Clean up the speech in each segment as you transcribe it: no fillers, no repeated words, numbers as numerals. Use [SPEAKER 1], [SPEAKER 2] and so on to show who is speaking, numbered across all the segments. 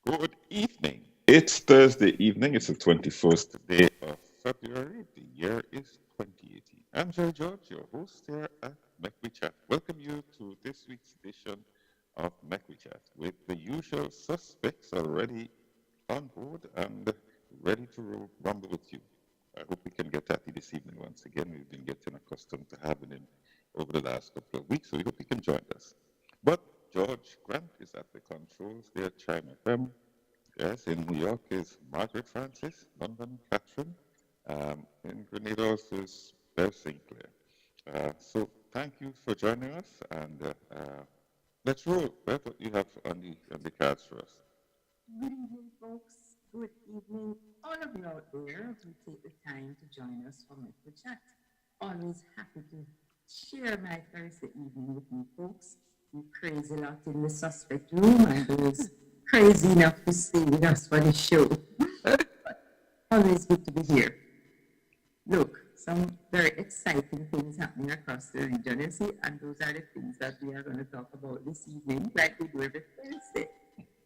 [SPEAKER 1] Good evening. It's Thursday evening. It's the 21st day of February. The year is 2018. I'm Jerry George, your host here at Mek We Chat. Welcome you to this week's edition of Mek We Chat with the usual suspects already on board and ready to rumble with you. I hope we can get Tatty this evening once again. We've been getting accustomed to having him over the last couple of weeks, so we hope he can join us. But George Grant is at the controls there, Chime FM. Yes, in New York is Margaret Francis, London Catherine, in Grenada is Beverley Sinclair. So thank you for joining us, and let's roll. Bev, what you have on the cards for us?
[SPEAKER 2] Good evening, folks. Good evening, all of you out there who take the time to join us for Mek We Chat. Always happy to share my Thursday evening with you folks. You crazy lot in the suspect room and those crazy enough to stay with us for the show. Always good to be here. Look, some very exciting things happening across the region, you see, and those are the things that we are going to talk about this evening, like we do every Thursday.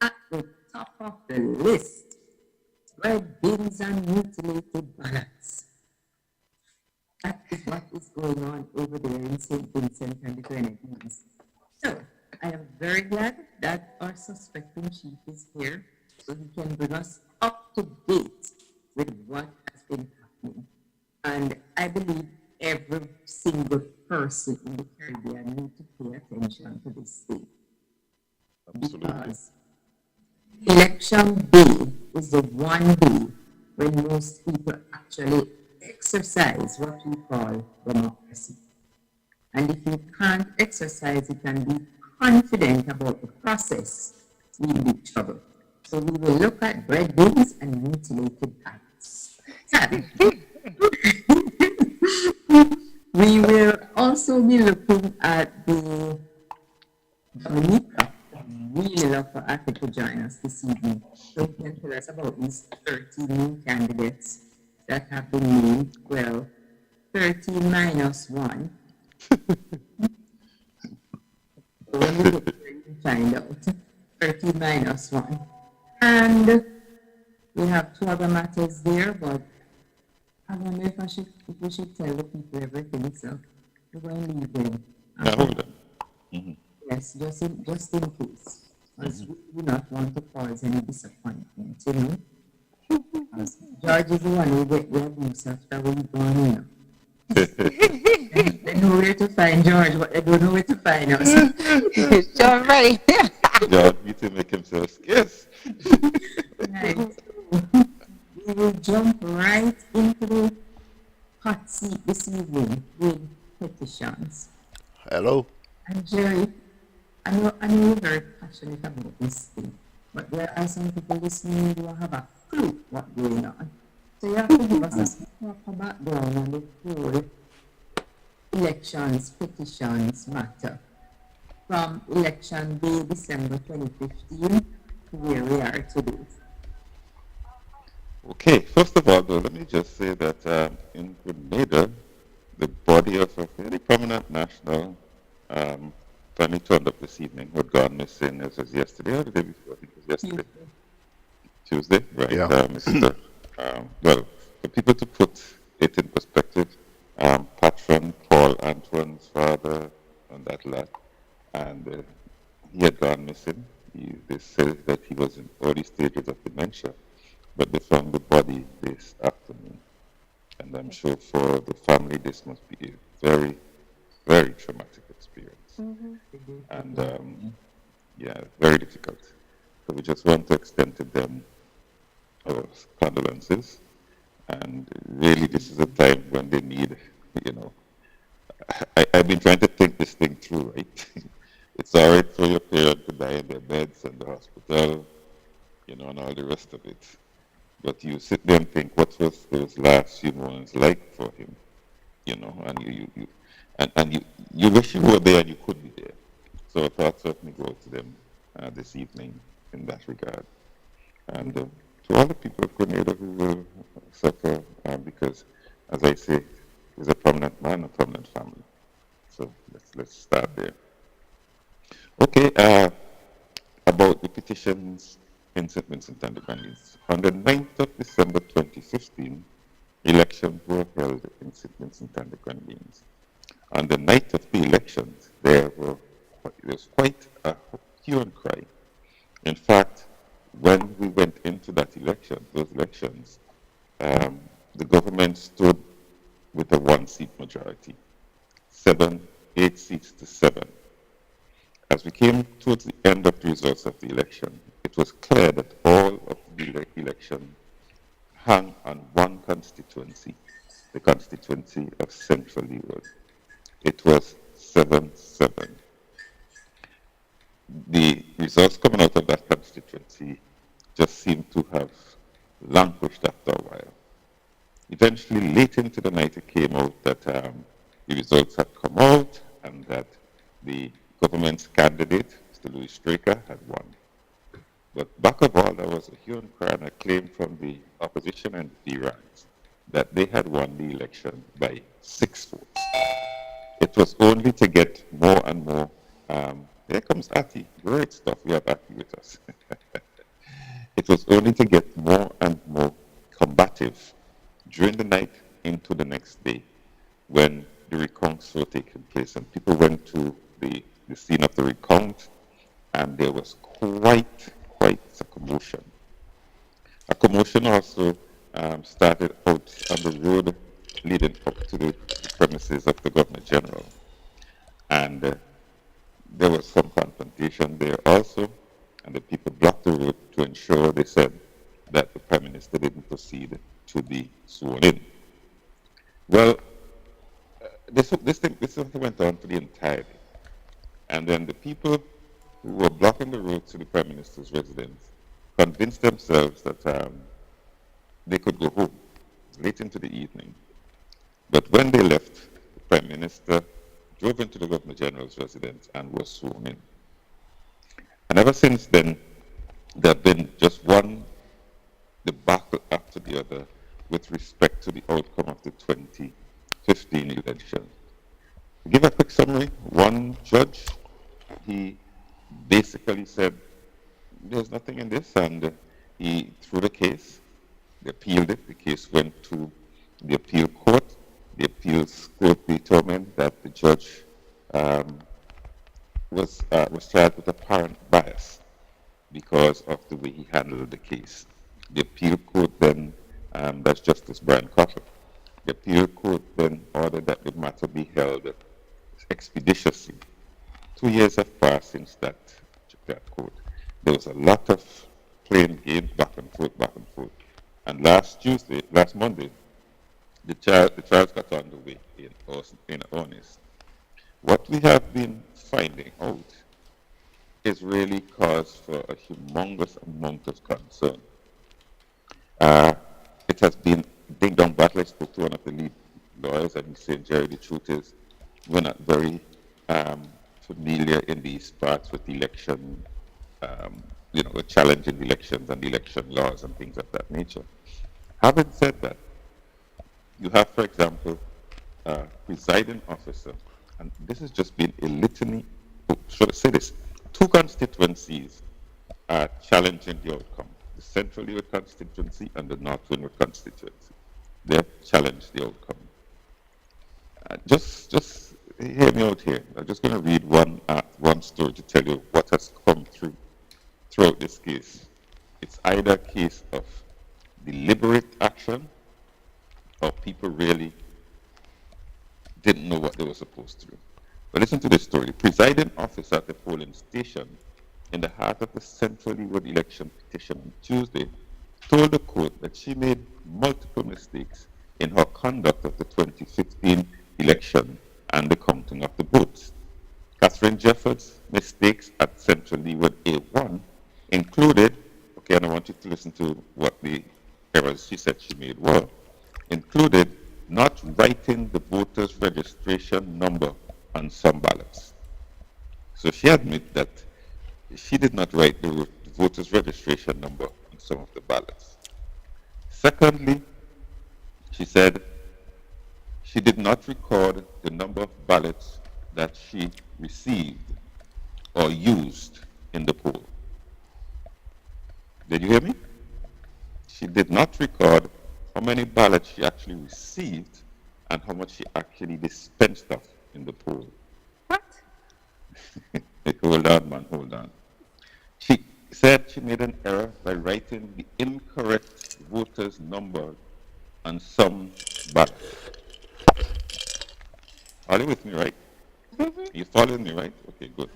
[SPEAKER 2] At the top of the list, red bins and mutilated ballots. That is what is going on over there in St. Vincent and the Grenadines. So, I am very glad that our suspecting chief is here so he can bring us up to date with what has been happening. And I believe every single person in the Caribbean needs to pay attention to this thing.
[SPEAKER 1] Absolutely.
[SPEAKER 2] Because election day is the one day when most people actually exercise what we call democracy. And if you can't exercise it and be confident about the process, we'll be in trouble. So we will look at bread bins and mutilated ballots. We will also be looking at the Dominica. I really love for Atherton to join us this evening. So he can tell us about these 13 new candidates that have been named. Well, 13 minus 1. So when we get there, you can find out. 13 minus 1. And we have two other matters there, but I wonder if we should tell the people everything, so we're going to leave them.
[SPEAKER 1] Now, hold on. Mm-hmm.
[SPEAKER 2] Yes, just in case. Because we do not want to cause any disappointment, you know. Because George is the one who get the abuse after we've gone in. They know where to find George, but they don't know where to find us.
[SPEAKER 3] Sure, right.
[SPEAKER 1] George need to make himself scarce.
[SPEAKER 2] Right. We will jump right into the hot seat this evening with petitions.
[SPEAKER 4] Hello.
[SPEAKER 2] And Jerry, I know you're very passionate about this thing, but there are some people listening who don't have a clue what's going on. So you have to give us a small background on the whole elections, petitions matter. From election day, December 2015, to where we are today.
[SPEAKER 1] Okay, first of all, though, let me just say that in Grenada, the body of a very prominent national finally turned up this evening, who had gone missing as was yesterday or the day before. I think it was yesterday. Tuesday, right?
[SPEAKER 4] Yeah.
[SPEAKER 1] Mr. Well, for people to put it in perspective, Patron Paul Antoine's father and that lad, and he had gone missing. They said that he was in early stages of dementia, but they found the body this afternoon. And I'm sure for the family, this must be a very, very traumatic experience. And yeah, very difficult. So we just want to extend to them our condolences. And really, this is a time when they need, you know, I've been trying to think this thing through, right? It's all right for your parent to die in their beds and the hospital, you know, and all the rest of it. But you sit there and think, what was those last few moments like for him, you know? And you wish you were there and you could be there. So our thoughts certainly go to them this evening in that regard. And to all the people of Grenada who will suffer because, as I say, he's a prominent man, a prominent family. So let's start there. Okay, about the petitions in St. Vincent and the Grenadines. On the 9th of December 2015, elections were held in St. Vincent and the Grenadines. On the night of the elections, there was quite a hue and cry. In fact, when we went into those elections, the government stood with a one-seat majority, 8 seats to 7. As we came towards the end of the results of the election, it was clear that all of the election hung on one constituency, the constituency of Central Leeward. It was 7-7. The results coming out of that constituency just seemed to have languished after a while. Eventually, late into the night, it came out that the results had come out and that the government's candidate, Mr. Louis Straker, had won. But back of all, there was a hue and cry and a claim from the opposition and the Iranians that they had won the election by 6 votes. It was only to get more and more. There comes Ati. Great stuff. We have Ati with us. It was only to get more and more combative during the night into the next day when the recounts were taking place and people went to the scene of the recount and there was quite a commotion. A commotion also started out on the road leading up to the premises of the Governor General. And there was some confrontation there also, and the people blocked the road to ensure, they said, that the Prime Minister didn't proceed to be sworn in. Well, this thing went on for the entire day. And then the people who were blocking the road to the Prime Minister's residence convinced themselves that they could go home late into the evening. But when they left, the Prime Minister drove into the Governor General's residence and was sworn in. And ever since then, there have been just one debacle after the other with respect to the outcome of the 2015 election. To give a quick summary, one judge, he basically said, there's nothing in this, and he threw the case. They appealed it. The case went to the appeal court. The appeals court determined that the judge was charged with apparent bias because of the way he handled the case. The appeal court then, that's Justice Brian Cottle, the appeal court then ordered that the matter be held expeditiously. 2 years have passed since that court. There was a lot of playing games back and forth. And last Monday, the trials got underway in earnest. What we have been finding out is really cause for a humongous amount of concern. It has been ding-dong battle. I spoke to one of the lead lawyers and he said, Jerry, the truth is we're not very familiar in these parts with election, with challenging elections and election laws and things of that nature. Having said that, you have, for example, a presiding officer, and this has just been a litany, should I say this, 2 constituencies are challenging the outcome, the Central Leeward constituency and the North Windward constituency. They have challenged the outcome. Just hear me out here. I'm just going to read one story to tell you what has come throughout this case. It's either a case of deliberate action or people really didn't know what they were supposed to do. But listen to this story. The presiding officer at the polling station in the heart of the Central Leeward election petition on Tuesday told the court that she made multiple mistakes in her conduct of the 2015 election and the counting of the votes. Catherine Jeffords' mistakes at Central Leeward A1 included, okay, and I want you to listen to what the errors she said she made were, included not writing the voters' registration number on some ballots. So she admitted that she did not write the voters' registration number on some of the ballots. Secondly, she said she did not record the number of ballots that she received or used in the poll. Did you hear me? She did not record how many ballots she actually received and how much she actually dispensed of in the poll.
[SPEAKER 3] What?
[SPEAKER 1] Hold on, man, hold on. She said she made an error by writing the incorrect voters' number on some ballots. Are you with me, right? You following me, right? Okay, good.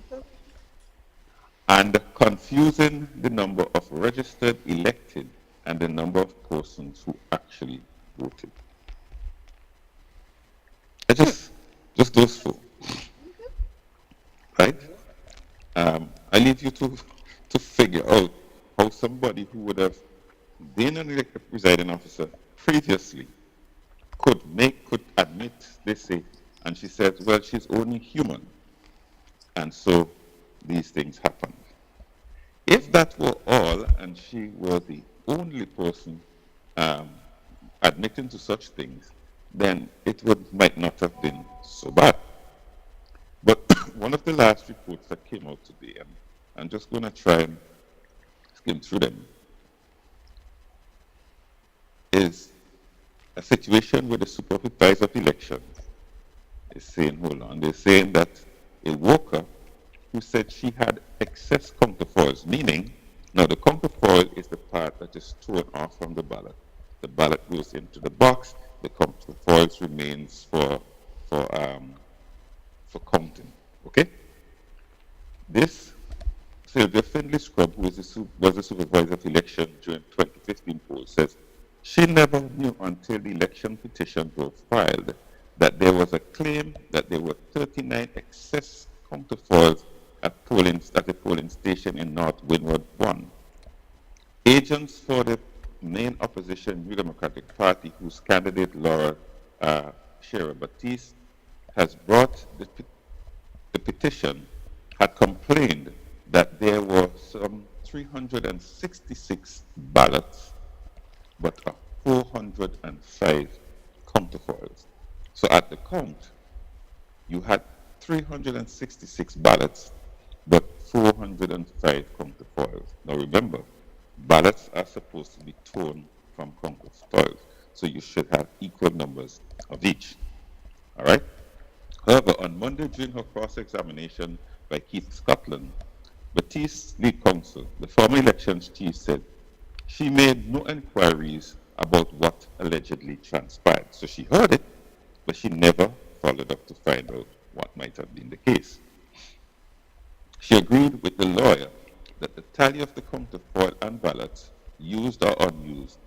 [SPEAKER 1] And confusing the number of registered elected and the number of persons who actually voted. It's just those four, right? I leave you to figure out how somebody who would have been an elected presiding officer previously could admit, they say, and she says, well, she's only human. And so these things happen. If that were all, and she were the only person admitting to such things, then it might not have been so bad. But one of the last reports that came out today, and I'm just going to try and skim through them, is a situation where the supervisor of elections is saying, hold on, they're saying that a worker who said she had excess counterfoils, meaning, now the counterfoil is the part that is torn off from the ballot. The ballot goes into the box, the counterfoils remains for counting, okay? This Sylvia Findlay Scrub, who was the supervisor of election during 2015 poll, says she never knew until the election petitions were filed that there was a claim that there were 39 excess counterfoils at a polling station in North Windward 1. Agents for the main opposition New Democratic Party, whose candidate Laura Shearer Batiste has brought the petition, had complained that there were some 366 ballots, but 405 counterfoils. So at the count, you had 366 ballots, but 405 counterfoils. Now remember, ballots are supposed to be torn from counterfoils, so you should have equal numbers of each. All right? However, on Monday during her cross-examination by Keith Scotland, Batiste's lead counsel, the former elections chief, said she made no inquiries about what allegedly transpired. So she heard it, but she never followed up to find out what might have been the case. She agreed with the lawyer that the tally of the counterfoil and ballots, used or unused,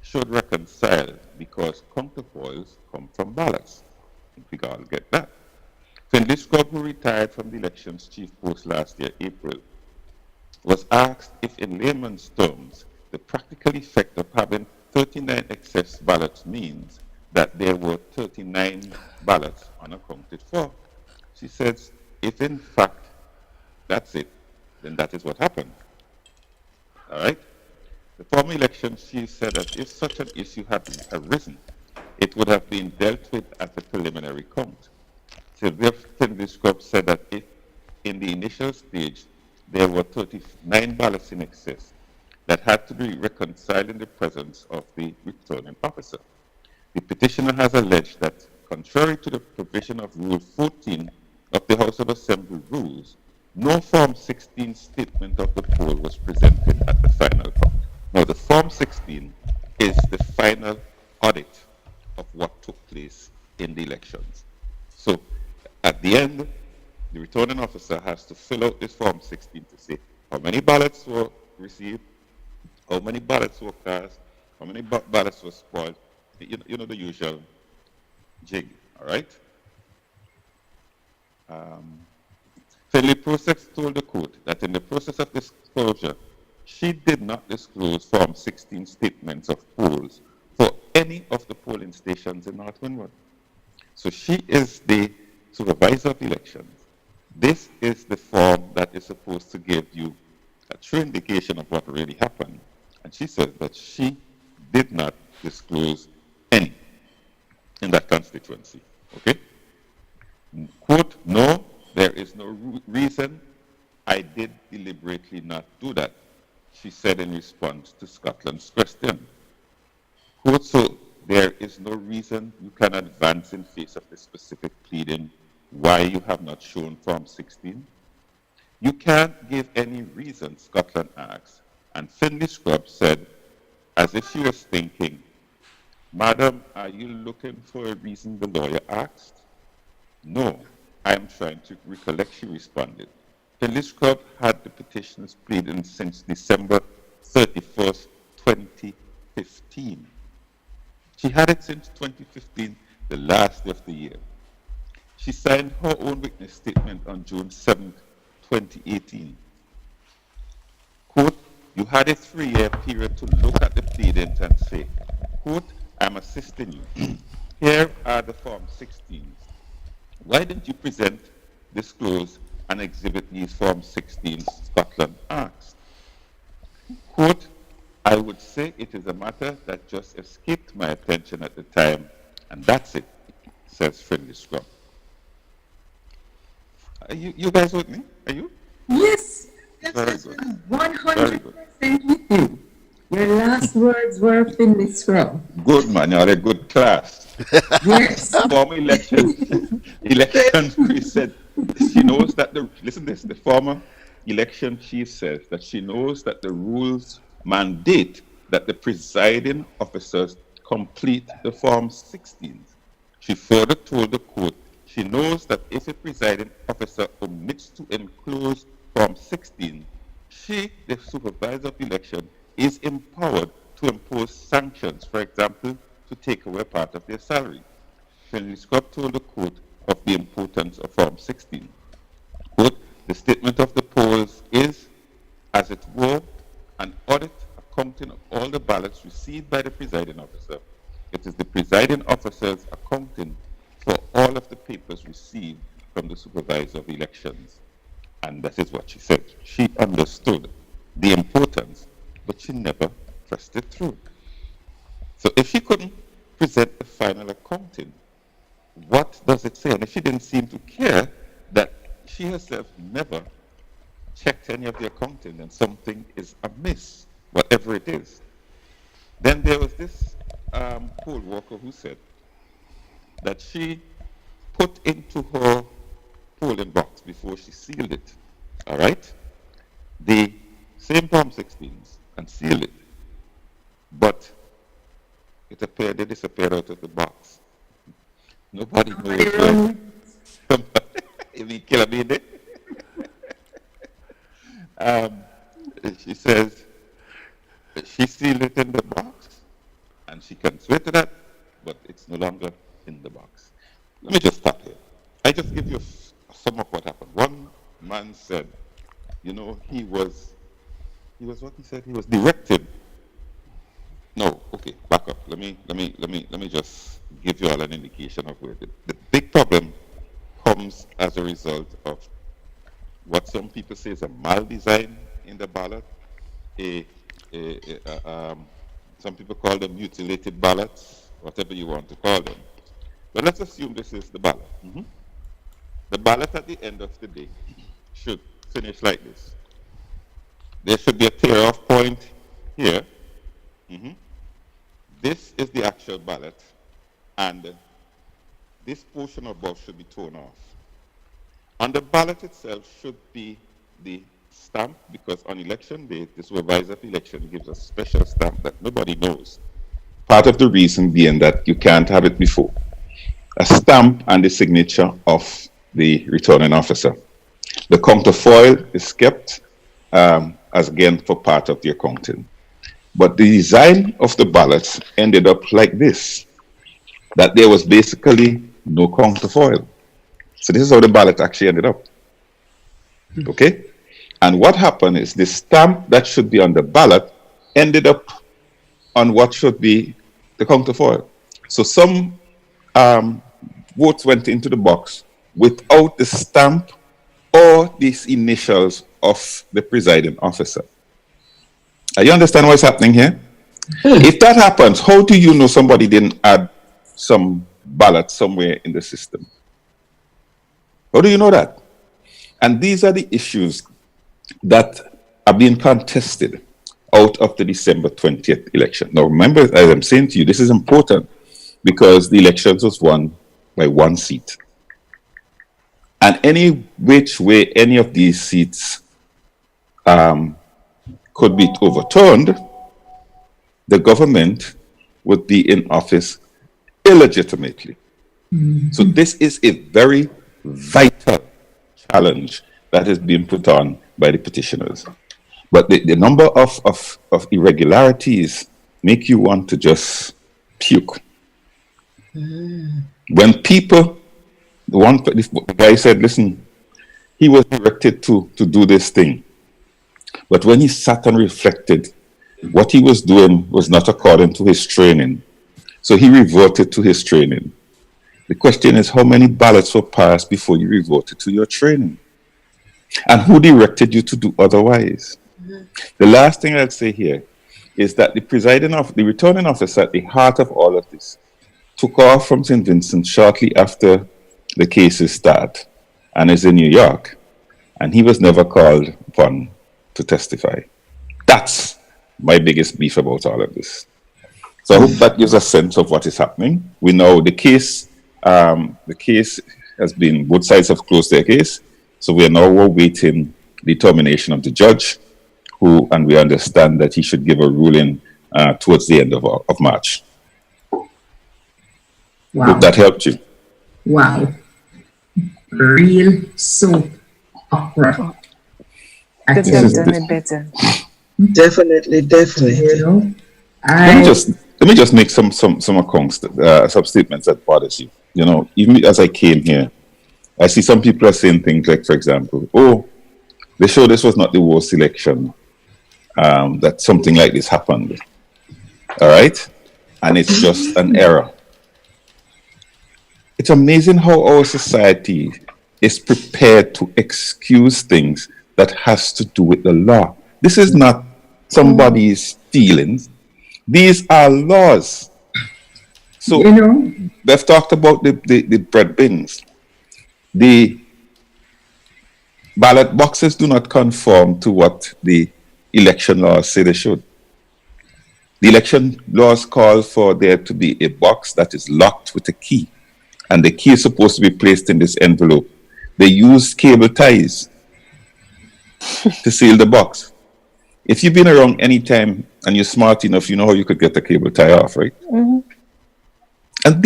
[SPEAKER 1] should reconcile because counterfoils come from ballots. I think we all get that. Findlay Scrub, who retired from the elections chief post last year, April, was asked if, in layman's terms, the practical effect of having 39 excess ballots means that there were 39 ballots unaccounted for. She says, if in fact that's it, then that is what happened. All right? The former elections chief said that if such an issue had arisen, it would have been dealt with at the preliminary count. Sylvia Findlay Scrub said that if, in the initial stage, there were 39 ballots in excess that had to be reconciled in the presence of the returning officer. The petitioner has alleged that, contrary to the provision of Rule 14 of the House of Assembly rules, no Form 16 statement of the poll was presented at the final count. Now, the Form 16 is the final audit of what took place in the elections. So, at the end, the returning officer has to fill out this Form 16 to say how many ballots were received, how many ballots were cast, how many ballots were spoiled, you know the usual jig, all right? Findlay Process told the court that in the process of disclosure, she did not disclose Form 16 statements of polls for any of the polling stations in North Windward. So she is the supervisor of elections. This is the form that is supposed to give you a true indication of what really happened. And she says that she did not disclose any in that constituency. Okay? Quote, no, there is no reason I did deliberately not do that. she said in response to Scotland's question. Quote, so there is no reason you can advance in face of the specific pleading why you have not shown Form 16. You can't give any reason, Scotland asked. And Finlay Scrub said, as if she was thinking, Madam, are you looking for a reason, the lawyer asked. No, I am trying to recollect, she responded. Finlay Scrub had the petitions pleading since December 31st, 2015. She had it since 2015, the last day of the year. She signed her own witness statement on June 7th, 2018. Quote, you had a 3-year period to look at the pleadings and say, quote, I'm assisting you. Here are the Form 16s. Why didn't you present, disclose, and exhibit these Form 16s? Scotland asked. Quote, I would say it is a matter that just escaped my attention at the time, and that's it, says Finlay Scrub. Are you guys with me? Are you?
[SPEAKER 2] Yes,
[SPEAKER 1] Very
[SPEAKER 2] yes,
[SPEAKER 1] good.
[SPEAKER 2] 100% with you. Your last words were Finlay Scrub.
[SPEAKER 1] Good man, you had a good class.
[SPEAKER 2] Yes.
[SPEAKER 1] Former election chief said she knows that the former election chief says that she knows that the rules mandate that the presiding officers complete the Form 16s. She further told the court she knows that if a presiding officer omits to enclose Form 16, she, the supervisor of election, is empowered to impose sanctions, for example, to take away part of their salary. Finlay Scrub told the court of the importance of Form 16. Quote, the statement of the polls is, as it were, an audit accounting of all the ballots received by the presiding officer. It is the presiding officer's accounting for all of the papers received from the supervisor of elections. And that is what she said. She understood the importance, but she never pressed it through. So if she couldn't present the final accounting, what does it say? And if she didn't seem to care that she herself never checked any of the accounting, then something is amiss, whatever it is. Then there was this poll worker who said that she put into her polling box before she sealed it, all right, the same Form 16s and sealed it. But it appeared, they disappeared out of the box. Nobody knows where. If kill a baby. She says she sealed it in the box and she can swear to that, but it's no longer in the box. Let me just stop here. I just give you a sum of what happened. One man said, you know, he was what he said, he was directed. No, okay, back up. Let me just give you all an indication of where the big problem comes as a result of what some people say is a mal-design in the ballot. Some people call them mutilated ballots, whatever you want to call them. But let's assume this is the ballot. The ballot at the end of the day should finish like this. There should be a tear-off point here. This is the actual ballot, and this portion above should be torn off. On the ballot itself should be the stamp, because on election day, the supervisor of election gives a special stamp that nobody knows. Part of the reason being that you can't have it before. A stamp and the signature of the returning officer. The counterfoil is kept as again for part of the accounting. But the design of the ballots ended up like this, that there was basically no counterfoil. So this is how the ballot actually ended up. Okay? And what happened is the stamp that should be on the ballot ended up on what should be the counterfoil. So some votes went into the box without the stamp or these initials of the presiding officer. You understand what's happening here? If that happens, how do you know somebody didn't add some ballot somewhere in the system? How do you know that? And these are the issues that are being contested. out of the December 20th election. Now, remember, as I'm saying to you, this is important because the elections was won by one seat. And any which way any of these seats could be overturned, the government would be in office illegitimately. So this is a very vital challenge that is being put on by the petitioners. But the number of irregularities make you want to just puke. When people, the guy said, listen, he was directed to do this thing. But when he sat and reflected, what he was doing was not according to his training. So he reverted to his training. The question is, how many ballots were passed before you reverted to your training? And who directed you to do otherwise? The last thing I'd say here is that the returning officer at the heart of all of this took off from St. Vincent shortly after the cases start and is in New York, and he was never called upon to testify. That's my biggest beef about all of this. So I hope that gives a sense of what is happening. We know the case has been, both sides have closed their case, so we are now awaiting the determination of the judge, and we understand that he should give a ruling towards the end of March.
[SPEAKER 2] Wow.
[SPEAKER 1] Hope that helped you.
[SPEAKER 2] Wow. Real soap opera.
[SPEAKER 3] Could have done it better.
[SPEAKER 4] Definitely.
[SPEAKER 2] You know,
[SPEAKER 1] let me just make some accounts, some statements that bothers you. You know, even as I came here, I see some people are saying things like, for example, oh, they show this was not the worst election, that something like this happened. All right? And it's just an error. It's amazing how our society is prepared to excuse things that has to do with the law. This is not somebody's feelings. These are laws. So they've talked about the bread bins. The ballot boxes do not conform to what the election laws say they should. The election laws call for there to be a box that is locked with a key, and the key is supposed to be placed in this envelope. They use cable ties to seal the box. If you've been around any time and you're smart enough, you know how you could get a cable tie off, right? Mm-hmm. And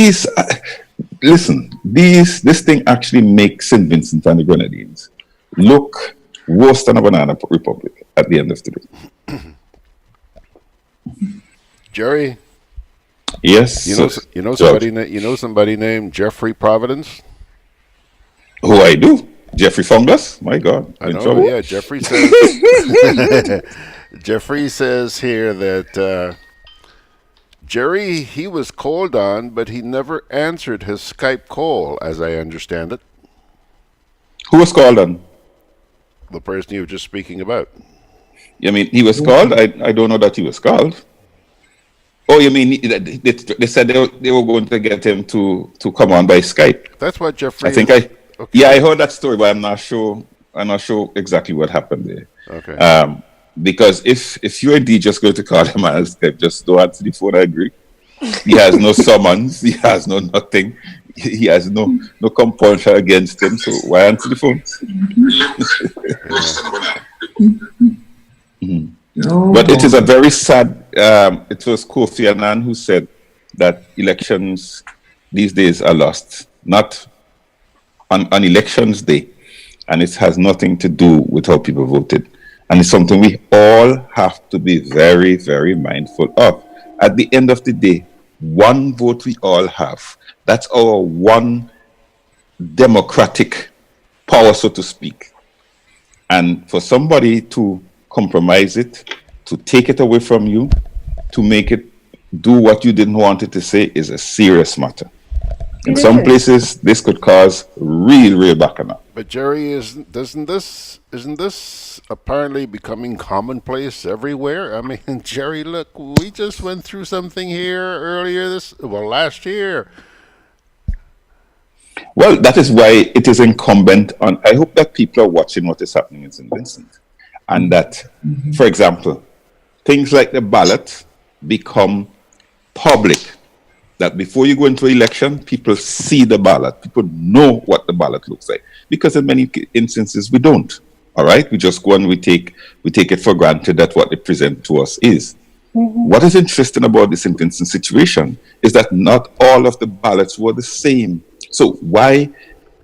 [SPEAKER 1] this thing actually makes St. Vincent and the Grenadines look worse than a banana republic at the end of the day.
[SPEAKER 5] Jerry?
[SPEAKER 1] Yes.
[SPEAKER 5] You know somebody named Jeffrey Providence?
[SPEAKER 1] Who I do? Jeffrey Fungus? My God.
[SPEAKER 5] I know, yeah. Jeffrey says Jeffrey says here that Jerry, he was called on, but he never answered his Skype call, as I understand it.
[SPEAKER 1] Who was called on?
[SPEAKER 5] The person you were just speaking about.
[SPEAKER 1] You mean he was called? I don't know that he was called. Oh, you mean they said they were going to get him to come on by Skype?
[SPEAKER 5] That's what Jeffrey.
[SPEAKER 1] I heard that story, but I'm not sure exactly what happened there.
[SPEAKER 5] Okay.
[SPEAKER 1] Because if you're indeed just going to call him on Skype, just don't answer the phone. I agree. He has no summons. He has no nothing. He has no compulsion against him. So why answer the phone? Mm-hmm. But it is a very sad. It was Kofi Annan who said that elections these days are lost, not on elections day, and it has nothing to do with how people voted. And it's something we all have to be very, very mindful of. At the end of the day, one vote we all have. That's our one democratic power, so to speak. And for somebody to compromise it, to take it away from you, to make it do what you didn't want it to say is a serious matter. In some places, this could cause real bacchanal.
[SPEAKER 5] But Jerry, isn't this apparently becoming commonplace everywhere? I mean, Jerry, look, we just went through something here last year.
[SPEAKER 1] Well, that is why it is incumbent on. I hope that people are watching what is happening in St. Vincent, and that, for example, things like the ballot become public. That before you go into an election, people see the ballot. People know what the ballot looks like. Because in many instances, we don't. All right? We just go and we take it for granted that what they present to us is. What is interesting about this sentencing situation is that not all of the ballots were the same. So why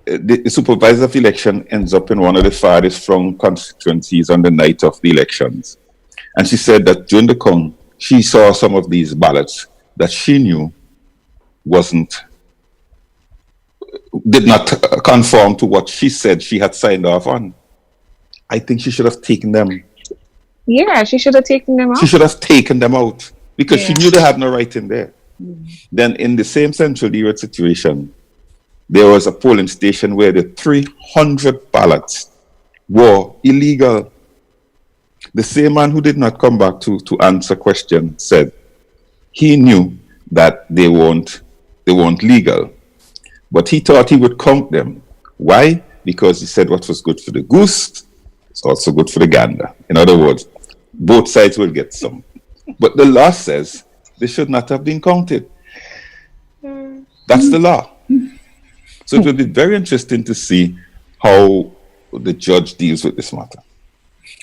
[SPEAKER 1] the supervisor of election ends up in one of the farthest from constituencies on the night of the elections? And she said that during the count, she saw some of these ballots that she knew did not conform to what she said she had signed off on. I think she should have taken them.
[SPEAKER 3] Yeah, she should have taken them out.
[SPEAKER 1] She should have taken them out because she knew they had no right in there. Then in the same Central Europe situation, there was a polling station where the 300 ballots were illegal. The same man who did not come back to answer questions said he knew that they weren't legal, but he thought he would count them. Why? Because he said what was good for the goose is also good for the gander. In other words, both sides will get some. But the law says they should not have been counted. That's the law. So it will be very interesting to see how the judge deals with this matter.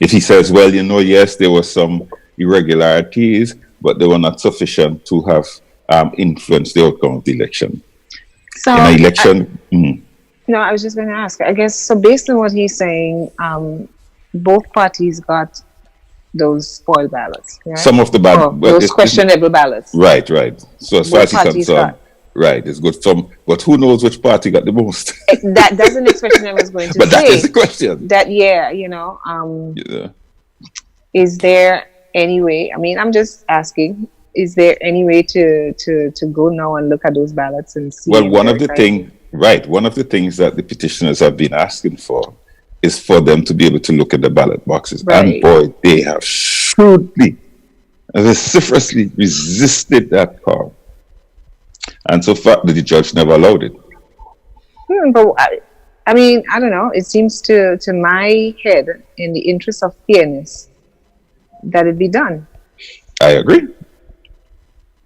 [SPEAKER 1] If he says, well, yes, there were some irregularities, but they were not sufficient to have influenced the outcome of the election.
[SPEAKER 3] So,
[SPEAKER 1] in an election...
[SPEAKER 3] No, I was just going to ask. I guess, so based on what he's saying, both parties got those spoiled ballots, right?
[SPEAKER 1] Some of the ballots.
[SPEAKER 3] Those questionable ballots.
[SPEAKER 1] Right. So as far as he's concerned, right, it's good. But who knows which party got the most?
[SPEAKER 3] That's the next question I was going to
[SPEAKER 1] but
[SPEAKER 3] say.
[SPEAKER 1] But that is the question.
[SPEAKER 3] Is there any way, I'm just asking, is there any way to go now and look at those ballots and see?
[SPEAKER 1] Well, one of the things that the petitioners have been asking for is for them to be able to look at the ballot boxes. Right. And boy, they have shrewdly, vociferously resisted that call. And so far, the judge never allowed it.
[SPEAKER 3] But I don't know. It seems to my head, in the interest of fairness, that it be done.
[SPEAKER 1] I agree.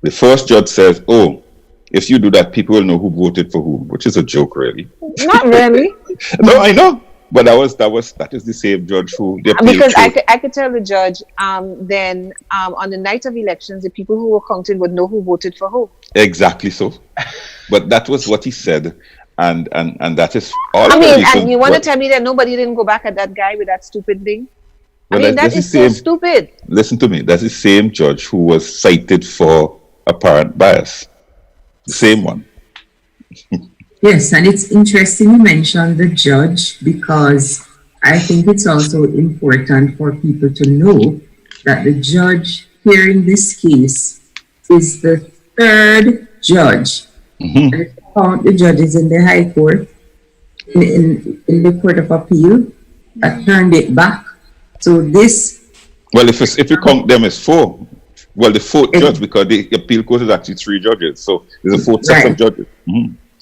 [SPEAKER 1] The first judge says, if you do that, people will know who voted for whom, which is a joke, really.
[SPEAKER 3] Not really.
[SPEAKER 1] No, I know. But that is the same judge who...
[SPEAKER 3] Because I could tell the judge, then on the night of elections, the people who were counted would know who voted for who.
[SPEAKER 1] Exactly so. But that was what he said. And that is all.
[SPEAKER 3] And you want to tell me that nobody didn't go back at that guy with that stupid thing?
[SPEAKER 1] Well,
[SPEAKER 3] that is so stupid.
[SPEAKER 1] Listen to me. That's the same judge who was cited for apparent bias. The same one.
[SPEAKER 2] Yes, and it's interesting you mentioned the judge, because I think it's also important for people to know that the judge hearing this case is the third judge. And if you count the judges in the High Court, in the Court of Appeal, that turned it back. So this...
[SPEAKER 1] Well, if you count them as four, well, the fourth judge, because the appeal court is actually three judges, so there's a fourth set of judges.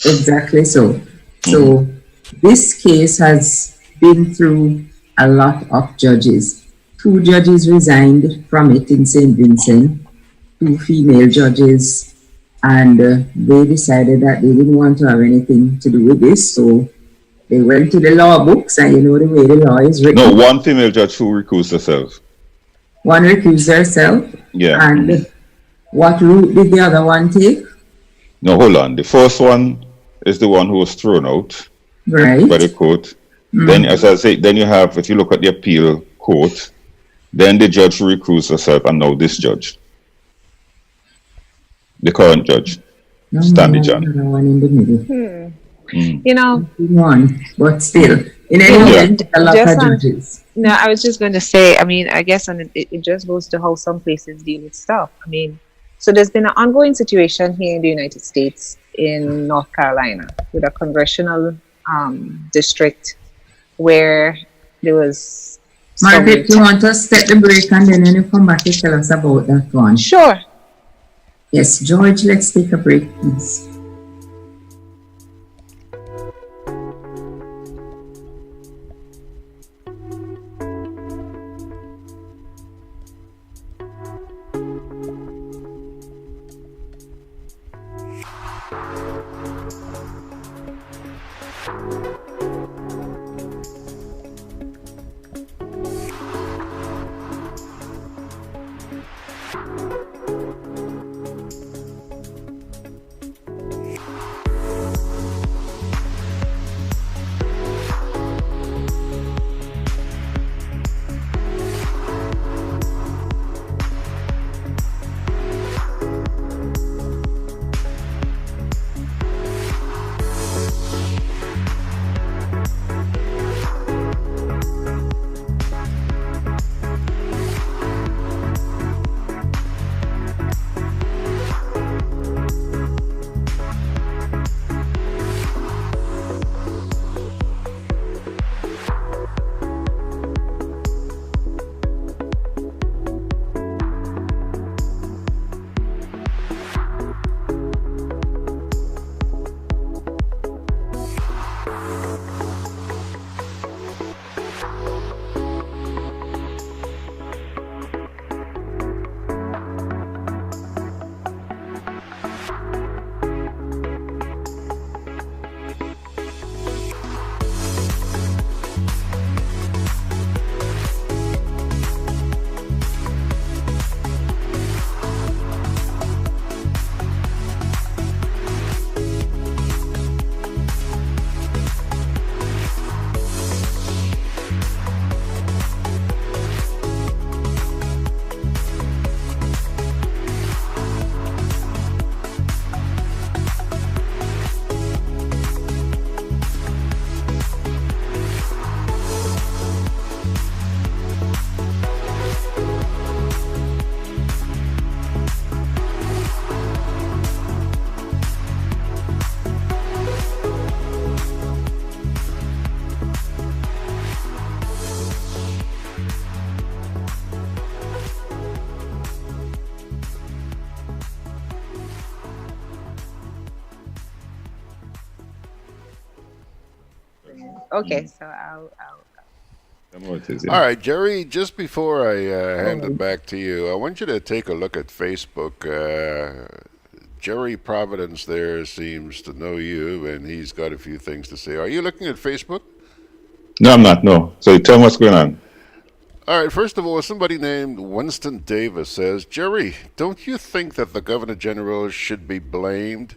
[SPEAKER 2] Exactly so. So this case has been through a lot of judges. 2 judges resigned from it in St. Vincent, 2 female judges, and they decided that they didn't want to have anything to do with this, so they went to the law books, and the way the law is written.
[SPEAKER 1] No, 1 female judge who recused herself.
[SPEAKER 2] 1 recused herself?
[SPEAKER 1] Yeah.
[SPEAKER 2] And what route did the other one take?
[SPEAKER 1] No, hold on. The first one is the one who was thrown out by the court. Then, as I say, then you have, if you look at the appeal court, then the judge who recused herself, and now this judge, the current judge, Stanley John.
[SPEAKER 2] One in the middle. One, but still, in any event, a lot of judges.
[SPEAKER 3] No, I was just going to say, I guess it just goes to how some places deal with stuff. So there's been an ongoing situation here in the United States, in North Carolina, with a congressional district where there was...
[SPEAKER 2] Margaret, you want us to take the break, and then when you come back, you tell us about that one?
[SPEAKER 3] Sure.
[SPEAKER 2] Yes, George, let's take a break, please.
[SPEAKER 3] Okay, so I'll
[SPEAKER 1] I know it is,
[SPEAKER 5] All
[SPEAKER 1] yeah.
[SPEAKER 5] right, Jerry, just before I hand it
[SPEAKER 2] Oh,
[SPEAKER 5] back to you, I want you to take a look at Facebook. Jerry Providence there seems to know you, and he's got a few things to say. Are you looking at Facebook?
[SPEAKER 1] No, I'm not, no. So you tell me what's going on.
[SPEAKER 5] All right, first of all, somebody named Winston Davis says, Jerry, don't you think that the Governor General should be blamed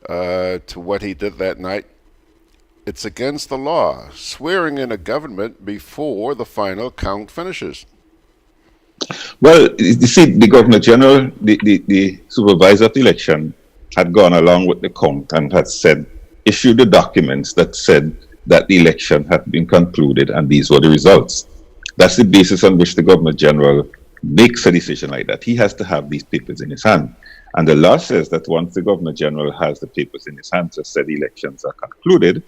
[SPEAKER 5] to what he did that night? It's against the law, swearing in a government before the final count finishes.
[SPEAKER 1] Well, you see, the Governor General, the supervisor of the election, had gone along with the count and had said, issued the documents that said that the election had been concluded and these were the results. That's the basis on which the Governor General makes a decision like that. He has to have these papers in his hand. And the law says that once the Governor General has the papers in his hand to say the elections are concluded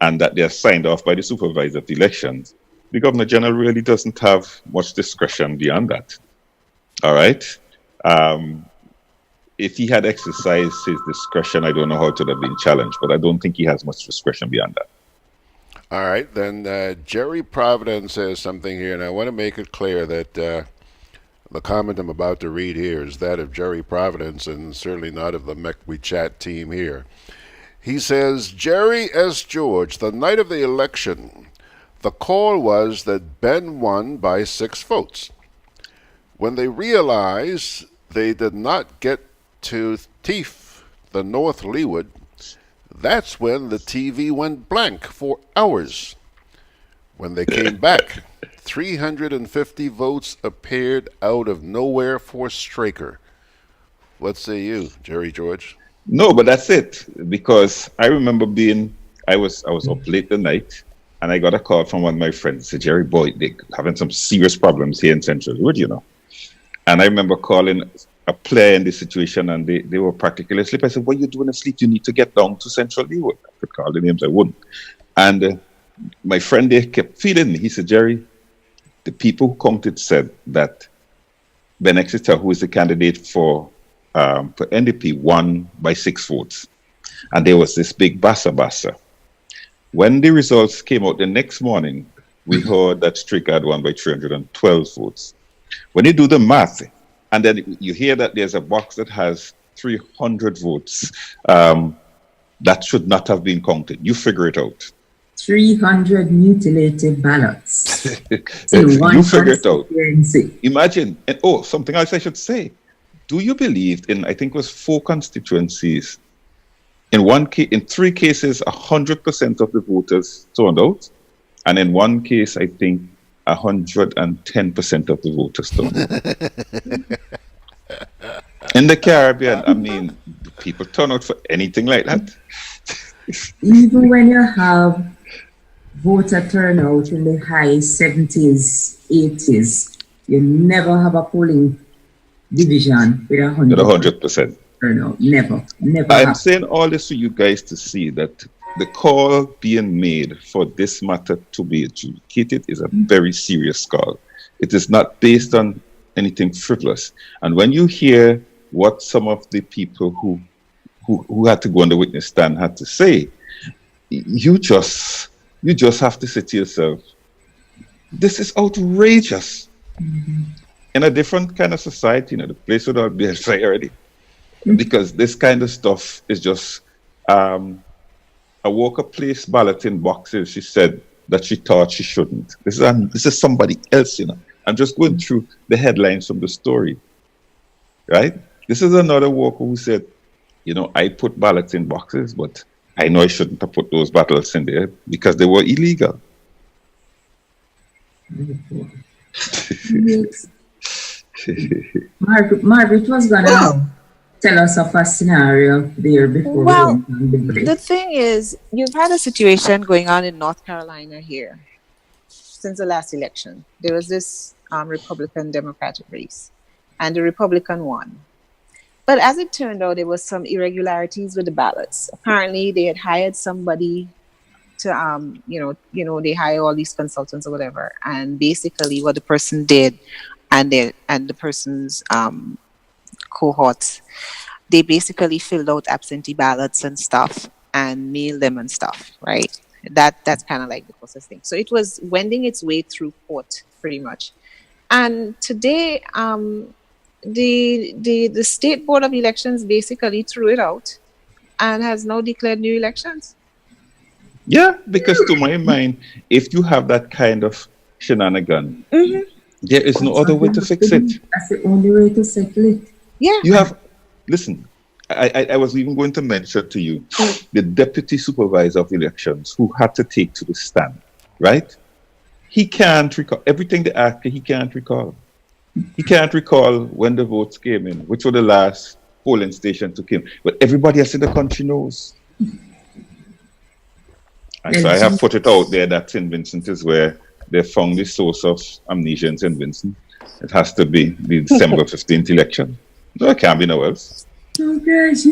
[SPEAKER 1] and that they are signed off by the supervisor of the elections, the Governor General really doesn't have much discretion beyond that. All right. If he had exercised his discretion, I don't know how it would have been challenged, but I don't think he has much discretion beyond that.
[SPEAKER 5] All right, then Jerry Providence says something here, and I want to make it clear that the comment I'm about to read here is that of Jerry Providence and certainly not of the Mek We Chat team here. He says, Jerry S. George, the night of the election, the call was that Ben won by 6 votes. When they realized they did not get to thief the North Leeward, that's when the TV went blank for hours. When they came back, 350 votes appeared out of nowhere for Straker. What say you, Jerry George?
[SPEAKER 1] No, but that's it. Because I remember I was up late the night and I got a call from one of my friends. Said, Jerry, boy, they're having some serious problems here in Central Wood, you know. And I remember calling a player in this situation and they were practically asleep. I said, what are you doing asleep? You need to get down to Central Leeward. I could call the names, I wouldn't. And my friend there kept feeding me. He said, Jerry, the people who counted said that Ben Exeter, who is the candidate for NDP, won by 6 votes. And there was this big bassa. When the results came out the next morning, we heard that Straker had won by 312 votes. When you do the math, and then you hear that there's a box that has 300 votes, that should not have been counted. You figure it out.
[SPEAKER 2] 300 mutilated ballots.
[SPEAKER 1] You figure it out. Imagine, and something else I should say. Do you believe in, I think it was 4 constituencies, in 3 cases, 100% of the voters turned out, and in 1 case, I think 110% of the voters turned out. In the Caribbean, I mean, people turn out for anything like that.
[SPEAKER 2] Even when you have voter turnout in the high 70s, 80s, you never have a polling division with 100% turnout. Never.
[SPEAKER 1] I'm saying all this for you guys to see that the call being made for this matter to be adjudicated is a very serious call. It is not based on anything frivolous. And when you hear what some of the people who had to go on the witness stand had to say, you just have to say to yourself, this is outrageous. Mm-hmm. In a different kind of society, the place would all be a fire already. Because this kind of stuff is just a worker placed ballot in boxes. She said that she thought she shouldn't. This is somebody else, I'm just going through the headlines from the story, right? This is another worker who said, I put ballots in boxes, but I know I shouldn't have put those ballots in there because they were illegal.
[SPEAKER 2] Margaret was gonna tell us of a scenario there before.
[SPEAKER 3] Well, the thing is, you've had a situation going on in North Carolina here since the last election. There was this Republican-Democratic race, and the Republican won. But as it turned out, there was some irregularities with the ballots. Apparently, they had hired somebody to, they hire all these consultants or whatever, and basically what the person did, and the person's cohorts, they basically filled out absentee ballots and stuff and mailed them and stuff, right? That's kind of like the closest thing. So it was wending its way through court pretty much. And today, the State Board of Elections basically threw it out and has now declared new elections.
[SPEAKER 1] Yeah, because to my mind, if you have that kind of shenanigan, there is no other way to fix it.
[SPEAKER 2] That's the only way to settle it.
[SPEAKER 3] Yeah.
[SPEAKER 1] You have, listen, I was even going to mention to you the deputy supervisor of elections who had to take to the stand, right? He can't recall everything they asked. He can't recall. He can't recall when the votes came in, which were the last polling station to come. But everybody else in the country knows. And so I have put it out there that St. Vincent is where they found the source of amnesia in St. Vincent. It has to be the December 15th election. No, it can't be nowhere else.
[SPEAKER 2] Oh gosh.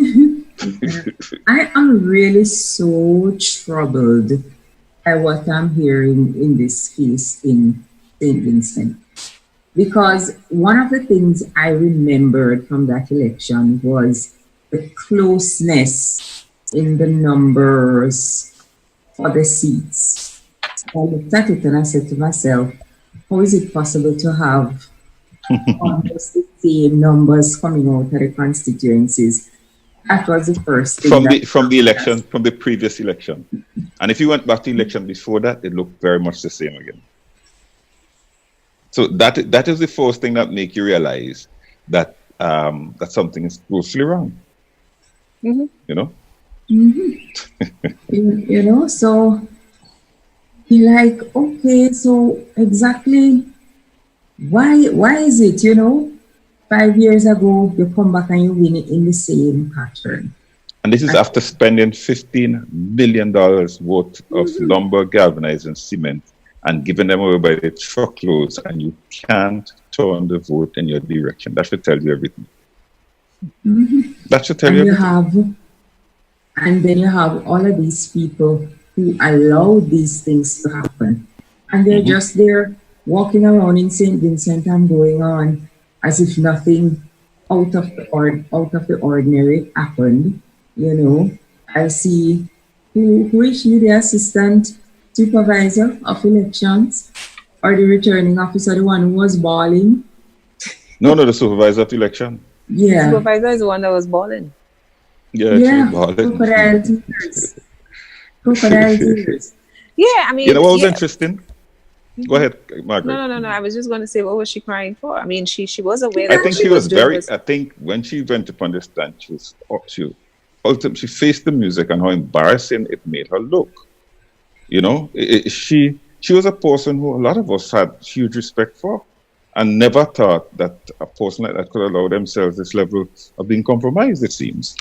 [SPEAKER 2] I am really so troubled by what I'm hearing in this case in St. Vincent. Because one of the things I remembered from that election was the closeness in the numbers for the seats. I looked at it and I said to myself, how is it possible to have almost the same numbers coming out of the constituencies? That was the first thing.
[SPEAKER 1] From the previous election. And if you went back to the election before that, it looked very much the same again. So that is the first thing that make you realize that that something is grossly wrong. You know?
[SPEAKER 2] You know, so you're like, okay, so exactly why is it, 5 years ago you come back and you win it in the same pattern?
[SPEAKER 1] And this is after spending $15 million worth of lumber, galvanizing, cement, and giving them away by the truckloads, and you can't turn the vote in your direction. That should tell you everything. That should tell you everything.
[SPEAKER 2] And then you have all of these people who allow these things to happen. And they're just there walking around in St. Vincent and going on as if nothing out of the ordinary happened. I see who is she, the assistant supervisor of elections, or the returning officer, the one who was balling?
[SPEAKER 1] No, the supervisor of election.
[SPEAKER 2] Yeah.
[SPEAKER 3] The supervisor is the one that was balling.
[SPEAKER 2] Yeah, crocodile tears.
[SPEAKER 3] Yeah, I mean,
[SPEAKER 1] you know what was interesting? Go ahead, Margaret.
[SPEAKER 3] No. I was just going to say, what was she crying for? I mean, she was aware that
[SPEAKER 1] I think she was very. I think when she went upon the stand, she ultimately faced the music and how embarrassing it made her look. She was a person who a lot of us had huge respect for, and never thought that a person like that could allow themselves this level of being compromised, it seems.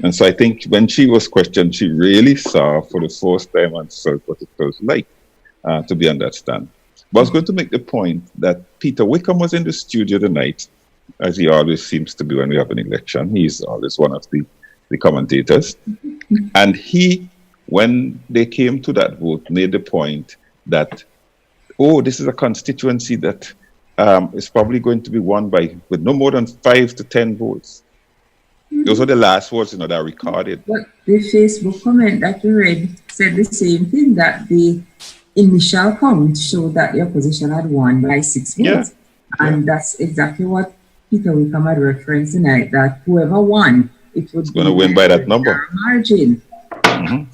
[SPEAKER 1] And so I think when she was questioned, she really saw for the first time and felt what it felt like to be on that stand. But I was going to make the point that Peter Wickham was in the studio tonight, as he always seems to be when we have an election. He's always one of the commentators. And he, when they came to that vote, made the point that, this is a constituency that is probably going to be won with no more than 5 to 10 votes. Those are the last words that are recorded.
[SPEAKER 2] But the Facebook comment that you read said the same thing, that the initial count showed that the opposition had won by 6 votes. And that's exactly what Peter Wickham had referenced tonight, that whoever won, it was
[SPEAKER 1] going to win by that number.
[SPEAKER 2] Margin. And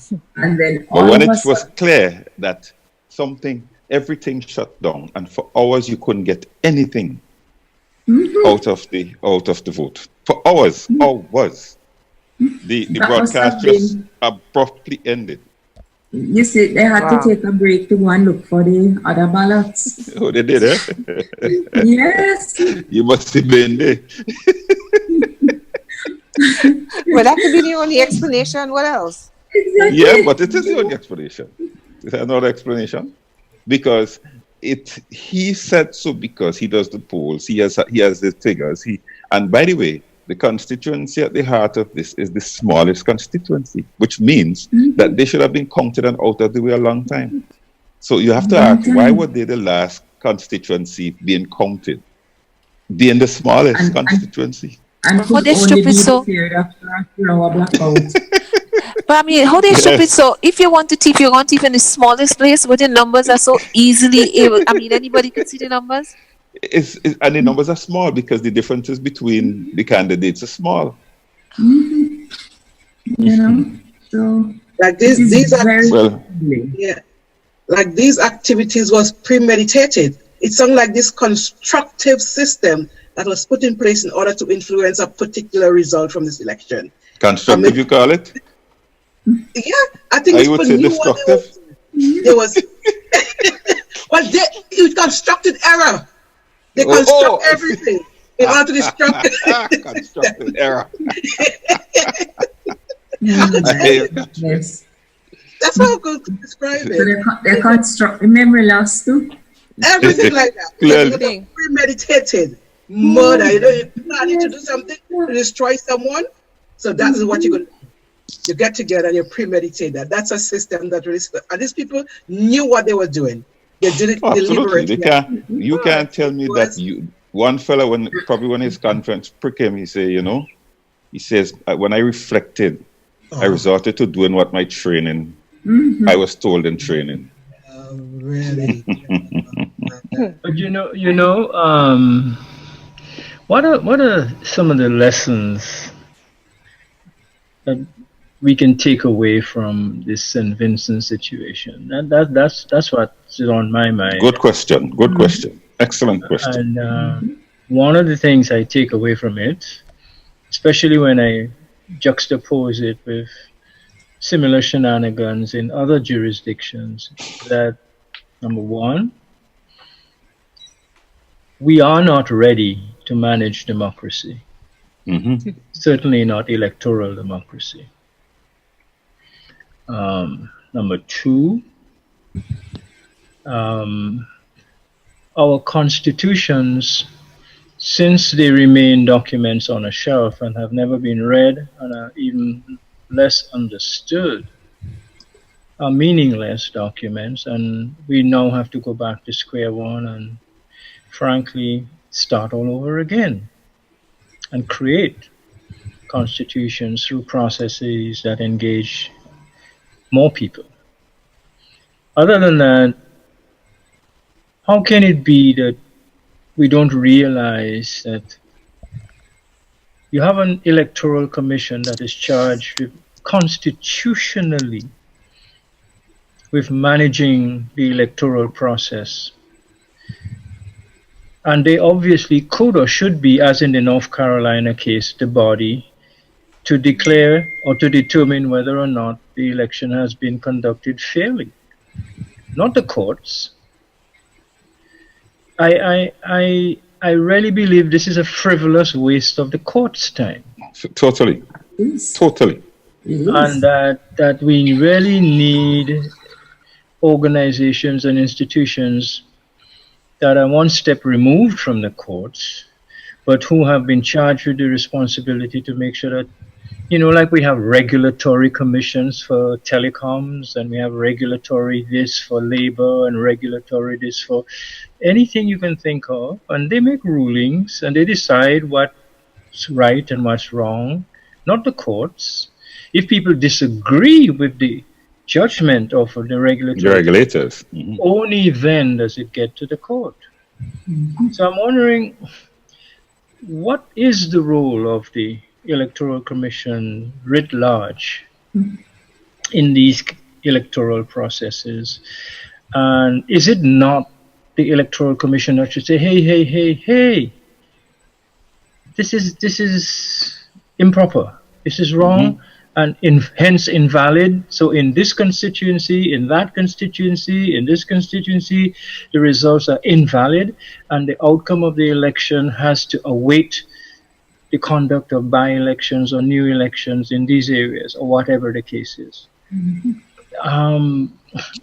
[SPEAKER 2] then
[SPEAKER 1] but when it was clear that everything shut down, and for hours you couldn't get anything out of the vote. For hours, the broadcast just abruptly ended.
[SPEAKER 2] You see, they had to take a break to go and look for the other ballots.
[SPEAKER 1] Oh, they did, eh?
[SPEAKER 2] Yes.
[SPEAKER 1] You must have been there.
[SPEAKER 3] Well, that could be the only explanation. What else?
[SPEAKER 2] Exactly.
[SPEAKER 1] Yeah, but it is the only explanation. Is there another explanation? Because he said so because he does the polls, he has the figures. And by the way, the constituency at the heart of this is the smallest constituency, which means that they should have been counted and out of the way a long time. So you have to ask, why were they the last constituency being counted, being the smallest constituency?
[SPEAKER 2] And
[SPEAKER 6] What is stupid so?
[SPEAKER 3] But I mean, how they ship it? So if you want to thief, you're going to thief in the smallest place where the numbers are so easily able. I mean, anybody could see the numbers.
[SPEAKER 1] And the numbers are small because the differences between the candidates are small.
[SPEAKER 2] You know, so
[SPEAKER 4] Like
[SPEAKER 2] it is
[SPEAKER 4] these
[SPEAKER 2] very
[SPEAKER 1] Well,
[SPEAKER 4] yeah, like these activities was premeditated. It sounded like this constructive system that was put in place in order to influence a particular result from this election.
[SPEAKER 1] constructive, you call it?
[SPEAKER 4] Yeah, I think
[SPEAKER 1] I
[SPEAKER 4] people
[SPEAKER 1] would say
[SPEAKER 4] knew what they
[SPEAKER 1] destructive.
[SPEAKER 4] were. There was, well, it constructed error. They
[SPEAKER 1] Oh,
[SPEAKER 4] construct everything in order to destruct.
[SPEAKER 1] Constructed error.
[SPEAKER 2] yes.
[SPEAKER 4] That's how I could describe
[SPEAKER 2] So
[SPEAKER 4] it.
[SPEAKER 2] they construct the memory loss too.
[SPEAKER 4] Everything like that.
[SPEAKER 1] Clearly.
[SPEAKER 4] Like premeditated murder. You planning to do something to destroy someone. So that is what you're going to do. You get together and you premeditate that. That's a system that really, and these people knew what they were doing. They did it
[SPEAKER 1] Absolutely.
[SPEAKER 4] deliberately.
[SPEAKER 1] You can't tell me that one fella, when his conference prick him, he says, when I reflected, I resorted to doing what my training, I was told in training.
[SPEAKER 4] Really?
[SPEAKER 6] But what are some of the lessons that we can take away from this St. Vincent situation? That's what's on my mind.
[SPEAKER 1] Good question. Excellent question.
[SPEAKER 6] And one of the things I take away from it, especially when I juxtapose it with similar shenanigans in other jurisdictions, that number one, we are not ready to manage democracy. Certainly not electoral democracy. Number two, our constitutions, since they remain documents on a shelf and have never been read and are even less understood, are meaningless documents, and we now have to go back to square one and frankly start all over again and create constitutions through processes that engage more people. Other than that, how can it be that we don't realize that you have an electoral commission that is charged with constitutionally with managing the electoral process? And they obviously could or should be, as in the North Carolina case, the body to declare or to determine whether or not the election has been conducted fairly, not the courts. I really believe this is a frivolous waste of the court's time.
[SPEAKER 1] Totally.
[SPEAKER 6] And that we really need organizations and institutions that are one step removed from the courts, but who have been charged with the responsibility to make sure that, like we have regulatory commissions for telecoms, and we have regulatory this for labor, and regulatory this for anything you can think of, and they make rulings and they decide what's right and what's wrong, not the courts. If people disagree with the judgment of the regulators, only then does it get to the court. So I'm wondering, what is the role of the Electoral Commission writ large in these electoral processes? And is it not the Electoral Commission that should say, hey, this is improper, this is wrong, and hence invalid. So in this constituency, in that constituency, in this constituency, the results are invalid, and the outcome of the election has to await the conduct of by-elections or new elections in these areas, or whatever the case is.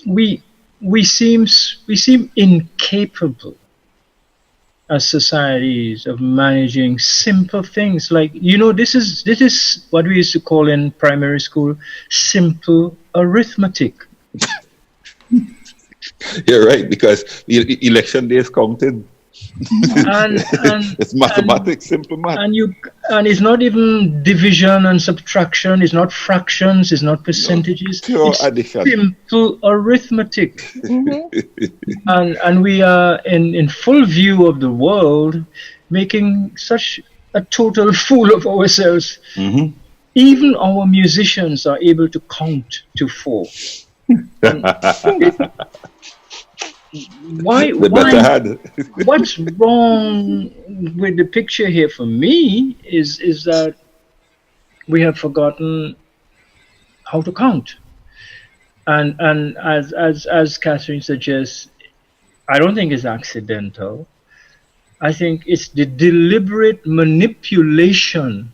[SPEAKER 6] We seem incapable as societies of managing simple things like, this is what we used to call in primary school simple arithmetic.
[SPEAKER 1] You're right, because the election day is counted
[SPEAKER 6] And
[SPEAKER 1] It's mathematics, simple math.
[SPEAKER 6] and it's not even division and subtraction. It's not fractions. It's not percentages.
[SPEAKER 1] Pure
[SPEAKER 6] It's
[SPEAKER 1] addition.
[SPEAKER 6] simple arithmetic. And we are in full view of the world, making such a total fool of ourselves.
[SPEAKER 1] Mm-hmm.
[SPEAKER 6] Even our musicians are able to count to 4. Why? What's wrong with the picture here for me is that we have forgotten how to count. And as Catherine suggests, I don't think it's accidental. I think it's the deliberate manipulation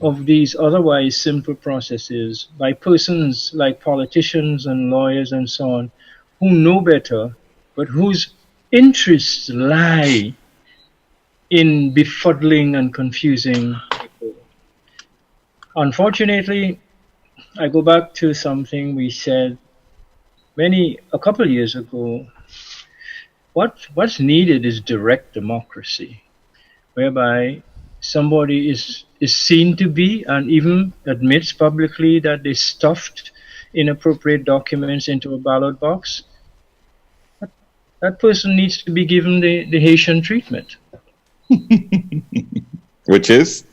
[SPEAKER 6] of these otherwise simple processes by persons like politicians and lawyers and so on, who know better, but whose interests lie in befuddling and confusing people. Unfortunately, I go back to something we said a couple of years ago. What's needed is direct democracy, whereby somebody is seen to be and even admits publicly that they stuffed inappropriate documents into a ballot box. That person needs to be given the Haitian treatment.
[SPEAKER 1] Which is?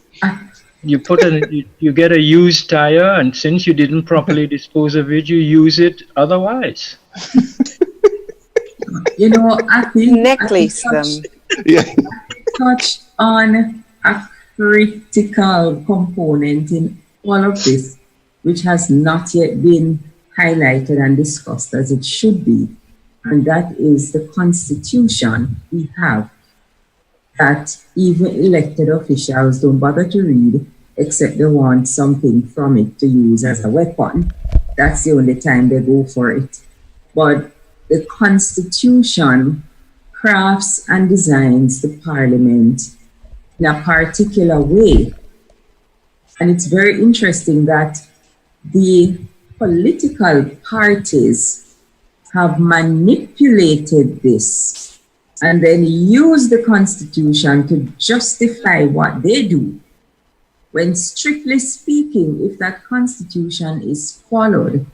[SPEAKER 6] You get a used tire, and since you didn't properly dispose of it, you use it otherwise.
[SPEAKER 2] You know, I think
[SPEAKER 3] Necklace them.
[SPEAKER 2] touch on a critical component in all of this, which has not yet been highlighted and discussed as it should be, and that is the Constitution we have, that even elected officials don't bother to read, except they want something from it to use as a weapon. That's the only time they go for it. But the Constitution crafts and designs the Parliament in a particular way. And it's very interesting that the political parties have manipulated this and then use the Constitution to justify what they do. When strictly speaking, if that Constitution is followed,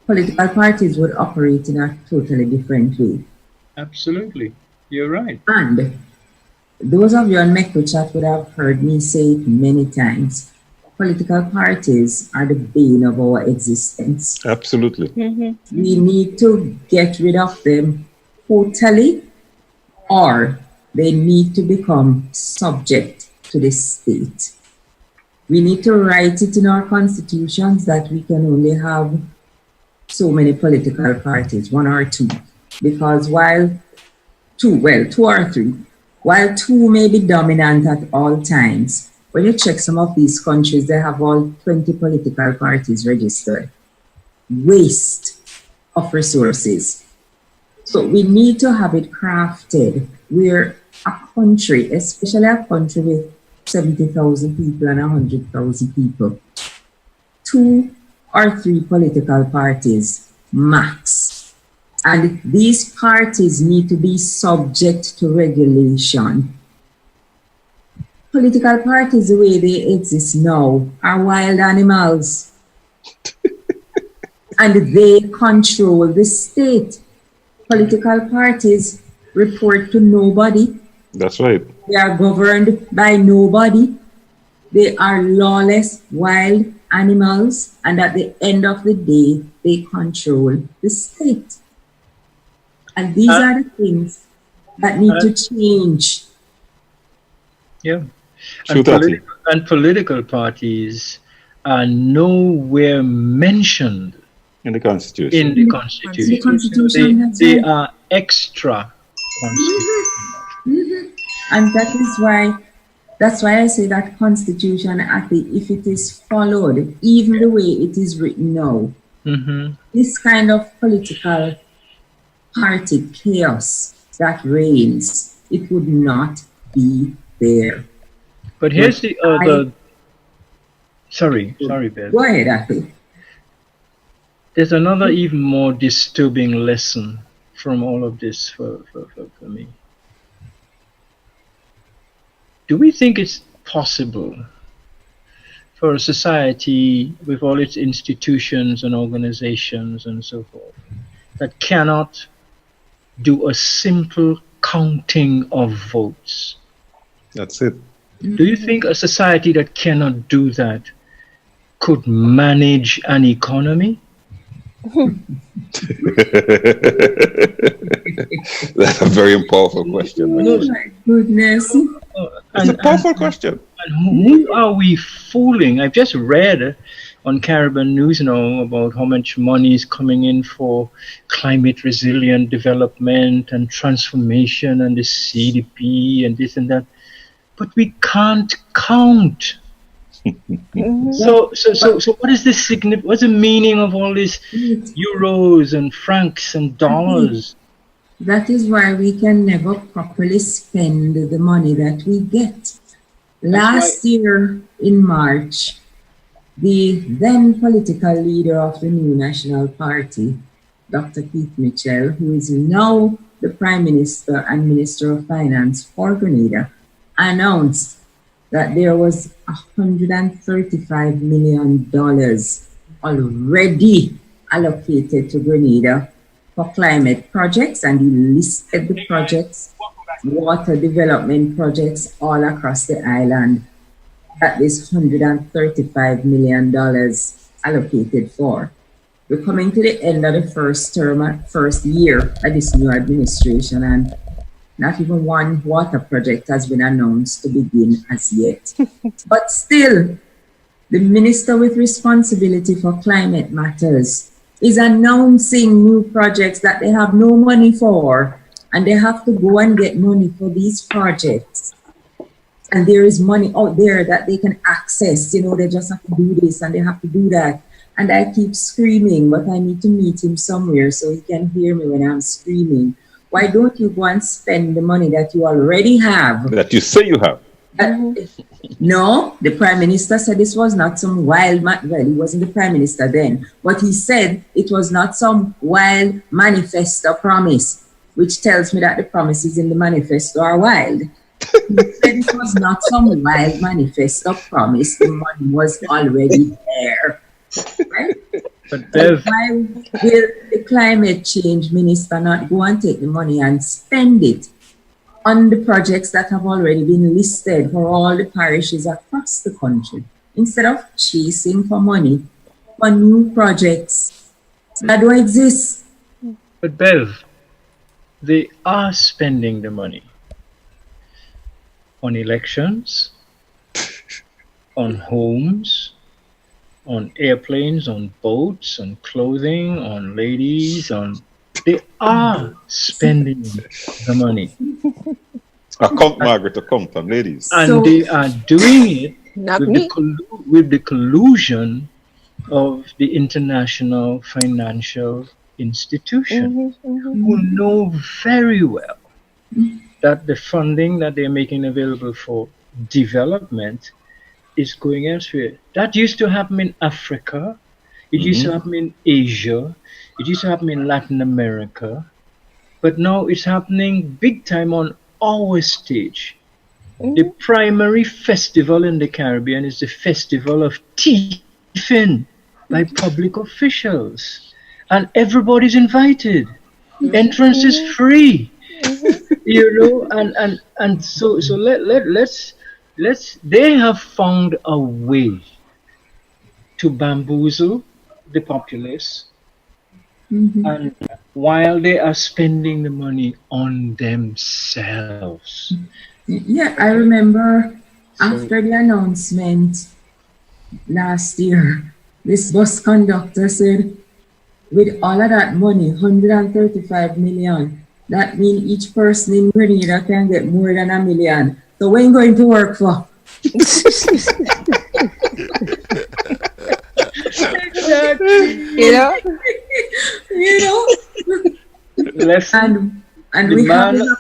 [SPEAKER 2] political parties would operate in a totally different way.
[SPEAKER 6] Absolutely. You're right.
[SPEAKER 2] And those of you on Mek We Chat would have heard me say it many times. Political parties are the bane of our existence.
[SPEAKER 1] Absolutely.
[SPEAKER 3] Mm-hmm.
[SPEAKER 2] We need to get rid of them totally, or they need to become subject to the state. We need to write it in our constitutions that we can only have so many political parties, 1 or 2, because while 2 or 3, while 2 may be dominant at all times, when you check some of these countries, they have all 20 political parties registered. Waste of resources. So we need to have it crafted where a country, especially a country with 70,000 people and 100,000 people, 2 or 3 political parties max. And these parties need to be subject to regulation. Political parties, the way they exist now, are wild animals. And they control the state. Political parties report to nobody.
[SPEAKER 1] That's right.
[SPEAKER 2] They are governed by nobody. They are lawless, wild animals, and at the end of the day, they control the state. And these are the things that need to change.
[SPEAKER 6] Yeah. And political parties are nowhere mentioned
[SPEAKER 1] in the Constitution.
[SPEAKER 2] The Constitution
[SPEAKER 6] they are extra constitutional.
[SPEAKER 2] Mm-hmm. And that's why I say that Constitution, if it is followed, even the way it is written now, this kind of political party chaos that reigns, it would not be there.
[SPEAKER 6] But here's the other. Sorry, Bev.
[SPEAKER 2] Go ahead, Athy.
[SPEAKER 6] There's another even more disturbing lesson from all of this for me. do we think it's possible for a society with all its institutions and organizations and so forth that cannot do a simple counting of votes?
[SPEAKER 7] That's it.
[SPEAKER 6] Do you think a society that cannot do that could manage an economy?
[SPEAKER 7] That's a very powerful question.
[SPEAKER 2] Oh my goodness.
[SPEAKER 7] It's a powerful question.
[SPEAKER 6] And who are we fooling? I've just read on Caribbean News now about how much money is coming in for climate resilient development and transformation and the CDP and this and that. But we can't count. So what is the what's the meaning of all these euros and francs and dollars?
[SPEAKER 2] That is why we can never properly spend the money that we get. Last year in March, the then political leader of the new National Party, Dr. Keith Mitchell, who is now the Prime Minister and Minister of Finance for Grenada, announced that there was $135 million already allocated to Grenada for climate projects, and he listed the projects, water development projects all across the island that this $135 million allocated for. We're coming to the end of the first year of this new administration, and not even one water project has been announced to begin as yet. But still, the minister with responsibility for climate matters is announcing new projects that they have no money for, and they have to go and get money for these projects. And there is money out there that they can access. You know, they just have to do this and they have to do that. And I keep screaming, but I need to meet him somewhere so he can hear me when I'm screaming. Why don't you go and spend the money that you already have?
[SPEAKER 7] That you say you have.
[SPEAKER 2] No, the Prime Minister said this was not some wild, well, he wasn't the Prime Minister then, but he said it was not some wild manifesto promise, which tells me that the promises in the manifesto are wild. He said it was not some wild manifesto promise, the money was already there. Right?
[SPEAKER 6] But Bev,
[SPEAKER 2] why will the climate change minister not go and take the money and spend it on the projects that have already been listed for all the parishes across the country, instead of chasing for money for new projects that don't exist?
[SPEAKER 6] But Bev, they are spending the money on elections, on homes, on airplanes, on boats, on clothing, on ladies, they are spending the money.
[SPEAKER 7] Account, Margaret, account, and ladies.
[SPEAKER 6] And they are doing it with the collusion of the international financial institutions who know very well that the funding that they're making available for development is going elsewhere. That used to happen in Africa. It used to happen in Asia. It used to happen in Latin America. But now it's happening big time on our stage. The primary festival in the Caribbean is the festival of tiffin by public officials. And everybody's invited. Entrance is free. You know, and so let's they have found a way to bamboozle the populace, and while they are spending the money on themselves.
[SPEAKER 2] Yeah, I remember after the announcement last year, this bus conductor said, with all of that money, 135 million, that means each person in Grenada can get more than $1 million. So when going to work for? you know, and we have a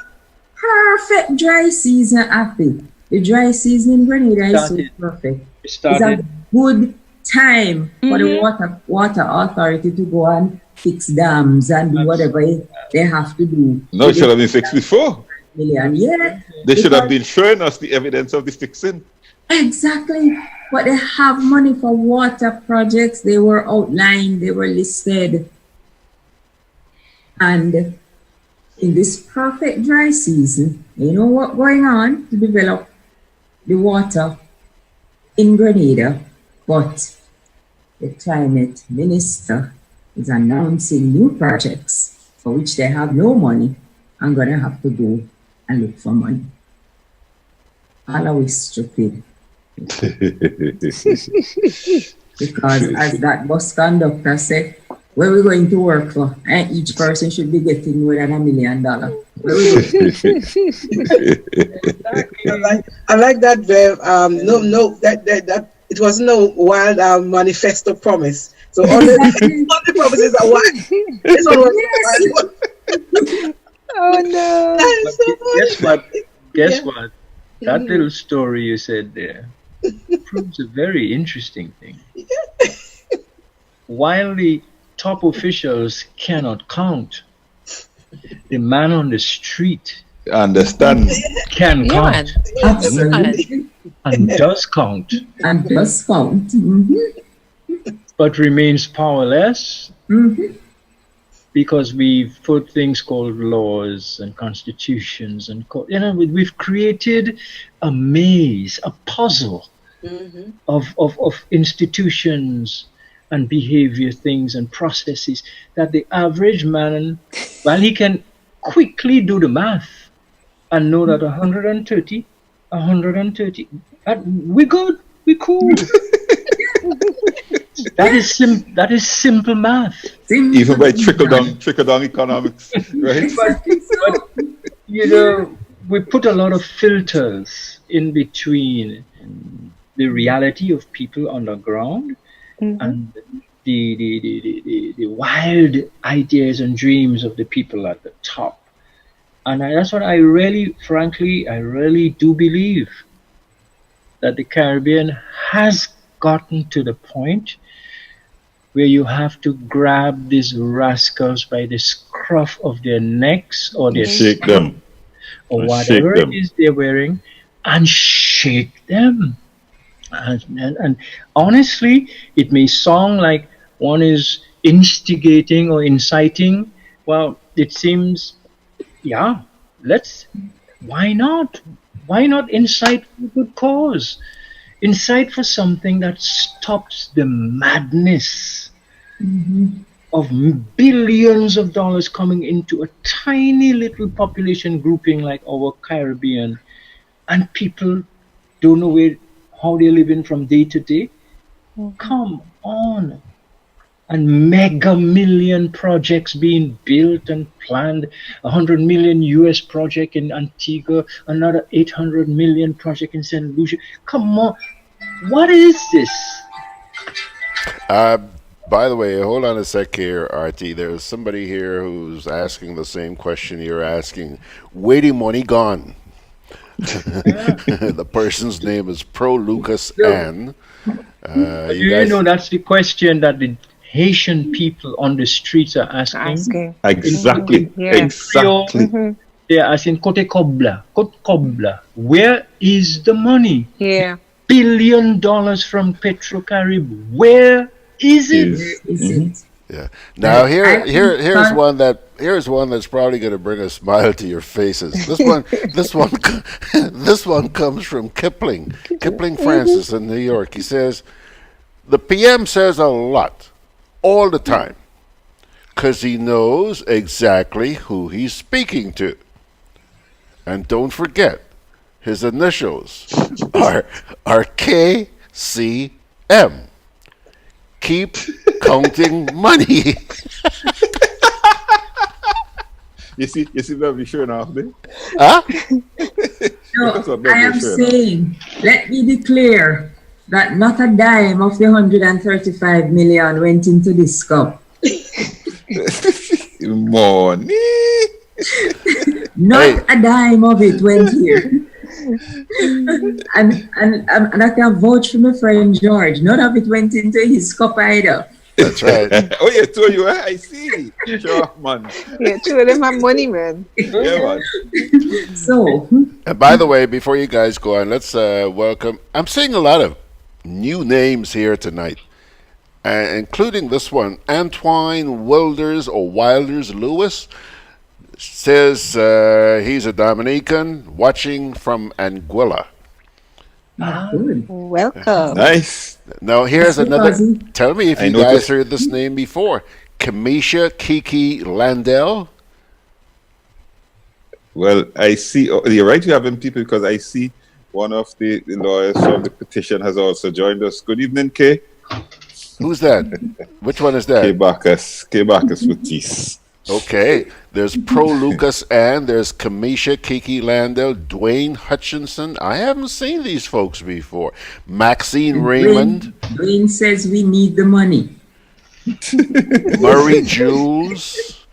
[SPEAKER 2] perfect dry season after. The dry season in Grenada is so perfect. It's a good time for the water authority to go and fix dams and do whatever they have to do.
[SPEAKER 7] No, it should have been fixed before.
[SPEAKER 2] million. Yeah.
[SPEAKER 7] They should have
[SPEAKER 2] because-
[SPEAKER 7] been showing us the evidence of the fixing.
[SPEAKER 2] Exactly. But they have money for water projects. They were outlined, they were listed. And in this perfect dry season, you know what going on to develop the water in Grenada, but the climate minister is announcing new projects for which they have no money. I'm going to have to go and look for money. All are we stupid. Because as that bus conductor said, where we going to work for? And each person should be getting more than $1 million. Where we going?
[SPEAKER 4] I like that, Bev. That it was no wild manifesto promise. So all the promises are wild. This one was wild.
[SPEAKER 3] Oh no.
[SPEAKER 6] Guess what? Guess what? That little story you said there proves a very interesting thing. While the top officials cannot count, the man on the street
[SPEAKER 7] Understand?
[SPEAKER 6] can count
[SPEAKER 2] Absolutely.
[SPEAKER 6] and does count,
[SPEAKER 2] And just count.
[SPEAKER 6] but remains powerless because we've put things called laws and constitutions and we've created a maze, a puzzle of institutions and behavior things and processes that the average man, while he can quickly do the math and know that 130, we're good, we're cool. That is simple math.
[SPEAKER 7] Even by trickle down economics, right?
[SPEAKER 6] But we put a lot of filters in between the reality of people underground and the wild ideas and dreams of the people at the top. And that's what I really do believe, that the Caribbean has gotten to the point where you have to grab these rascals by the scruff of their necks or their
[SPEAKER 7] Shake them.
[SPEAKER 6] or
[SPEAKER 7] And
[SPEAKER 6] whatever
[SPEAKER 7] shake them.
[SPEAKER 6] it is they're wearing and shake them. And honestly, it may sound like one is instigating or inciting. Well, it seems, why not? Why not incite for a good cause? Incite for something that stops the madness of billions of dollars coming into a tiny little population grouping like our Caribbean, and people don't know how they're living from day to day. Come on. And mega million projects being built and planned, 100 million US project in Antigua, another 800 million project in St. Lucia. Come on, what is this?
[SPEAKER 5] By the way, hold on a sec here, RT. There's somebody here who's asking the same question you're asking. Where the money gone? The person's name is Pro Lucas Ann.
[SPEAKER 6] You know that's the question that the Haitian people on the streets are asking.
[SPEAKER 7] Exactly.
[SPEAKER 3] Yeah.
[SPEAKER 7] Exactly.
[SPEAKER 6] They're asking, Kote Kobla, where is the money?
[SPEAKER 3] Yeah.
[SPEAKER 6] $1 billion from Petrocarib, where is it?
[SPEAKER 2] Is it?
[SPEAKER 5] Yeah. Now
[SPEAKER 2] I
[SPEAKER 5] here's
[SPEAKER 2] think
[SPEAKER 5] one that's probably going to bring a smile to your faces. This one comes from Kipling Francis in New York. He says, the PM says a lot, all the time, because he knows exactly who he's speaking to. And don't forget, his initials are KCM. Keep counting money.
[SPEAKER 7] You see that we showing off there?
[SPEAKER 5] Huh?
[SPEAKER 2] So I am saying, let me declare that not a dime of the 135 million went into this cup.
[SPEAKER 7] Money.
[SPEAKER 2] Not a dime of it went here. and I can vouch for my friend George. None of it went into his cup either.
[SPEAKER 5] That's right.
[SPEAKER 7] Oh, yeah, two of you, I see. Sure, man.
[SPEAKER 3] Yeah, two of them have money, man.
[SPEAKER 7] Yeah, man.
[SPEAKER 2] So,
[SPEAKER 5] And by the way, before you guys go on, let's welcome. I'm seeing a lot of new names here tonight, including this one, Antoine Wilders Lewis. Says he's a Dominican watching from Anguilla.
[SPEAKER 2] good.
[SPEAKER 3] Welcome.
[SPEAKER 7] Nice.
[SPEAKER 5] Now here's another.
[SPEAKER 2] Fuzzy.
[SPEAKER 5] Tell me if
[SPEAKER 7] I
[SPEAKER 5] you guys
[SPEAKER 7] noticed.
[SPEAKER 5] heard this name before. Kamisha Kiki Landell.
[SPEAKER 7] Well, I see. Oh, you're right, you having people, because I see one of the lawyers from the petition has also joined us. Good evening, Kay.
[SPEAKER 5] Who's that? Which one is
[SPEAKER 7] Kay
[SPEAKER 5] that?
[SPEAKER 7] Bacchus. Kay Bacchus with teeth.
[SPEAKER 5] Okay. There's Pro Lucas Ann. There's Kamisha Kiki Landell. Dwayne Hutchinson. I haven't seen these folks before. Maxine Raymond.
[SPEAKER 2] Dwayne says we need the money.
[SPEAKER 5] Murray Jules.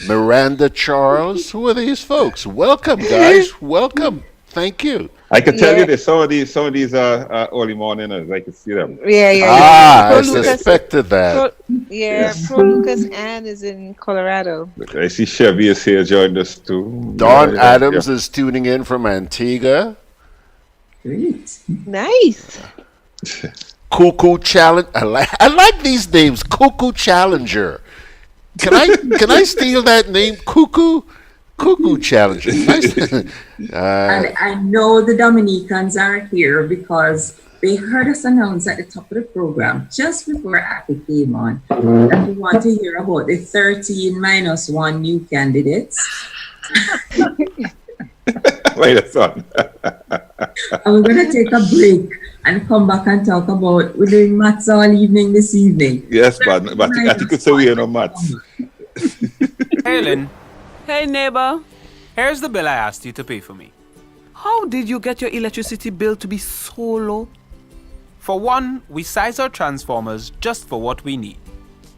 [SPEAKER 5] Miranda Charles. Who are these folks? Welcome, guys. Welcome. Thank you.
[SPEAKER 7] I can tell
[SPEAKER 3] Yeah.
[SPEAKER 7] you that some of these are early morningers. I can see them.
[SPEAKER 3] Yeah.
[SPEAKER 5] I
[SPEAKER 3] Pro Lucas-
[SPEAKER 5] suspected that.
[SPEAKER 3] Pro Lucas Ann is in Colorado.
[SPEAKER 7] I see Chevy is here, joined us too.
[SPEAKER 5] Dawn
[SPEAKER 7] Yeah,
[SPEAKER 5] Adams is tuning in from Antigua.
[SPEAKER 2] Great.
[SPEAKER 3] Nice.
[SPEAKER 5] Cuckoo Challenge. I like these names. Cuckoo Challenger. Can I steal that name? Cuckoo Challenger. Nice.
[SPEAKER 2] And I know the Dominicans are here because they heard us announce at the top of the program just before Aki came on that we want to hear about the 13 minus 1 new candidates.
[SPEAKER 7] Wait a second.
[SPEAKER 2] And we're going to take a break and come back and talk about, we're doing maths all evening this evening.
[SPEAKER 7] Yes, but I think it's a way no maths.
[SPEAKER 8] Hey, Lynn.
[SPEAKER 9] Hey neighbor,
[SPEAKER 8] Here's the bill I asked you to pay for me.
[SPEAKER 9] how did you get your electricity bill to be so low?
[SPEAKER 8] For one, we size our transformers just for what we need.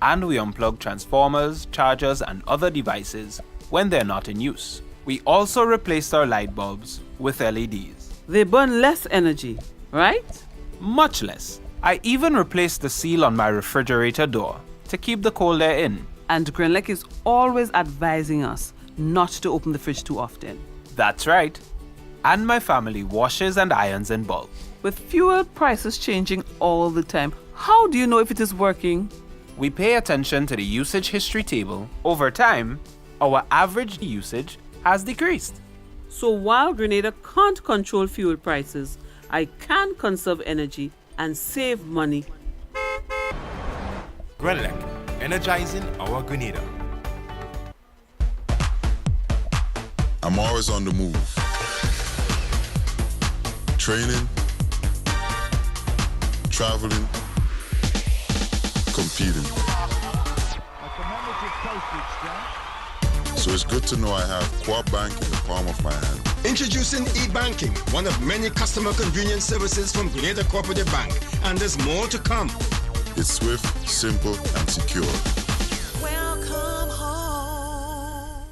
[SPEAKER 8] And we unplug transformers, chargers, and other devices when they're not in use. We also replaced our light bulbs with LEDs.
[SPEAKER 9] They burn less energy, right?
[SPEAKER 8] Much less. I even replaced the seal on my refrigerator door to keep the cold air in.
[SPEAKER 9] And Grenlec is always advising us not to open the fridge too often.
[SPEAKER 8] That's right. And my family washes and irons in bulk.
[SPEAKER 9] With fuel prices changing all the time, how do you know if it is working?
[SPEAKER 8] We pay attention to the usage history table. Over time, our average usage has decreased.
[SPEAKER 9] So while Grenada can't control fuel prices, I can conserve energy and save money.
[SPEAKER 10] GRENADAB, energizing our Grenada.
[SPEAKER 11] I'm always on the move. Training, traveling, competing. So it's good to know I have Co-op Bank in the palm of my hand.
[SPEAKER 12] Introducing e-banking, one of many customer convenience services from Grenada Cooperative Bank, and there's more to come.
[SPEAKER 11] It's swift, simple, and secure.
[SPEAKER 13] Welcome home.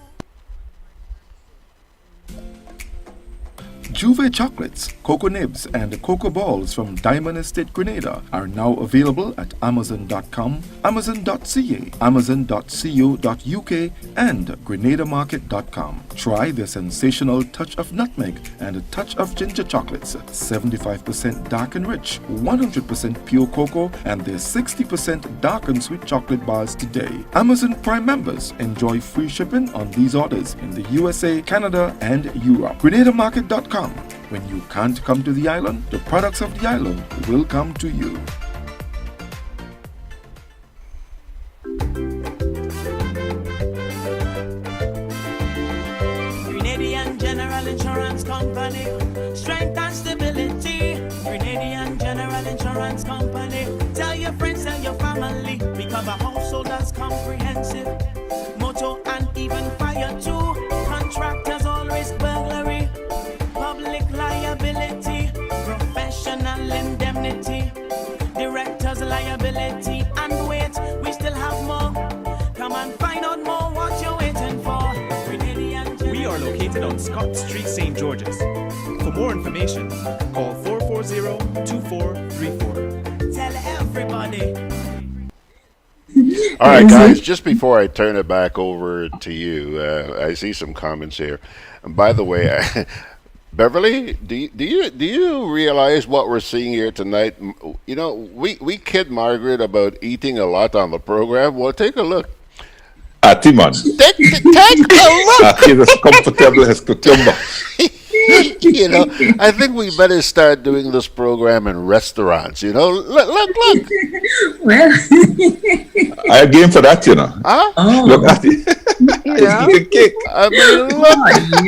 [SPEAKER 14] Juve chocolates, cocoa nibs, and cocoa balls from Diamond Estate Grenada are now available at Amazon.com, Amazon.ca, Amazon.co.uk, and GrenadaMarket.com. Try the sensational touch of nutmeg and a touch of ginger chocolates, 75% dark and rich, 100% pure cocoa, and their 60% dark and sweet chocolate bars today. Amazon Prime members enjoy free shipping on these orders in the USA, Canada, and Europe. GrenadaMarket.com. When you can't come to the island, the products of the island will come to you.
[SPEAKER 13] Grenadian General Insurance Company, strength and stability. Grenadian General Insurance Company, tell your friends, tell your family. We cover householders comprehensive, motor and even fire too. Contractors all risk burglary, public liability, professional indemnity, directors liability, and wait, we still have more. Come and find out more what you're waiting for.
[SPEAKER 10] We are located on Scott Street, St. George's. For more information, call 440-2434.
[SPEAKER 13] Tell everybody.
[SPEAKER 5] All right, guys, just before I turn it back over to you, I see some comments here. And by the way, Beverly, do you realize what we're seeing here tonight? You know, we kid Margaret about eating a lot on the program. Well, take a look.
[SPEAKER 7] Atiman.
[SPEAKER 5] Take a look.
[SPEAKER 7] Ati is as comfortable as cucumber.
[SPEAKER 5] You know, I think we better start doing this program in restaurants. You know, look.
[SPEAKER 2] Well,
[SPEAKER 7] I game for that, you know.
[SPEAKER 5] Huh?
[SPEAKER 2] oh,
[SPEAKER 7] Look at it.
[SPEAKER 5] Yeah.
[SPEAKER 7] It's eating cake.
[SPEAKER 5] I mean,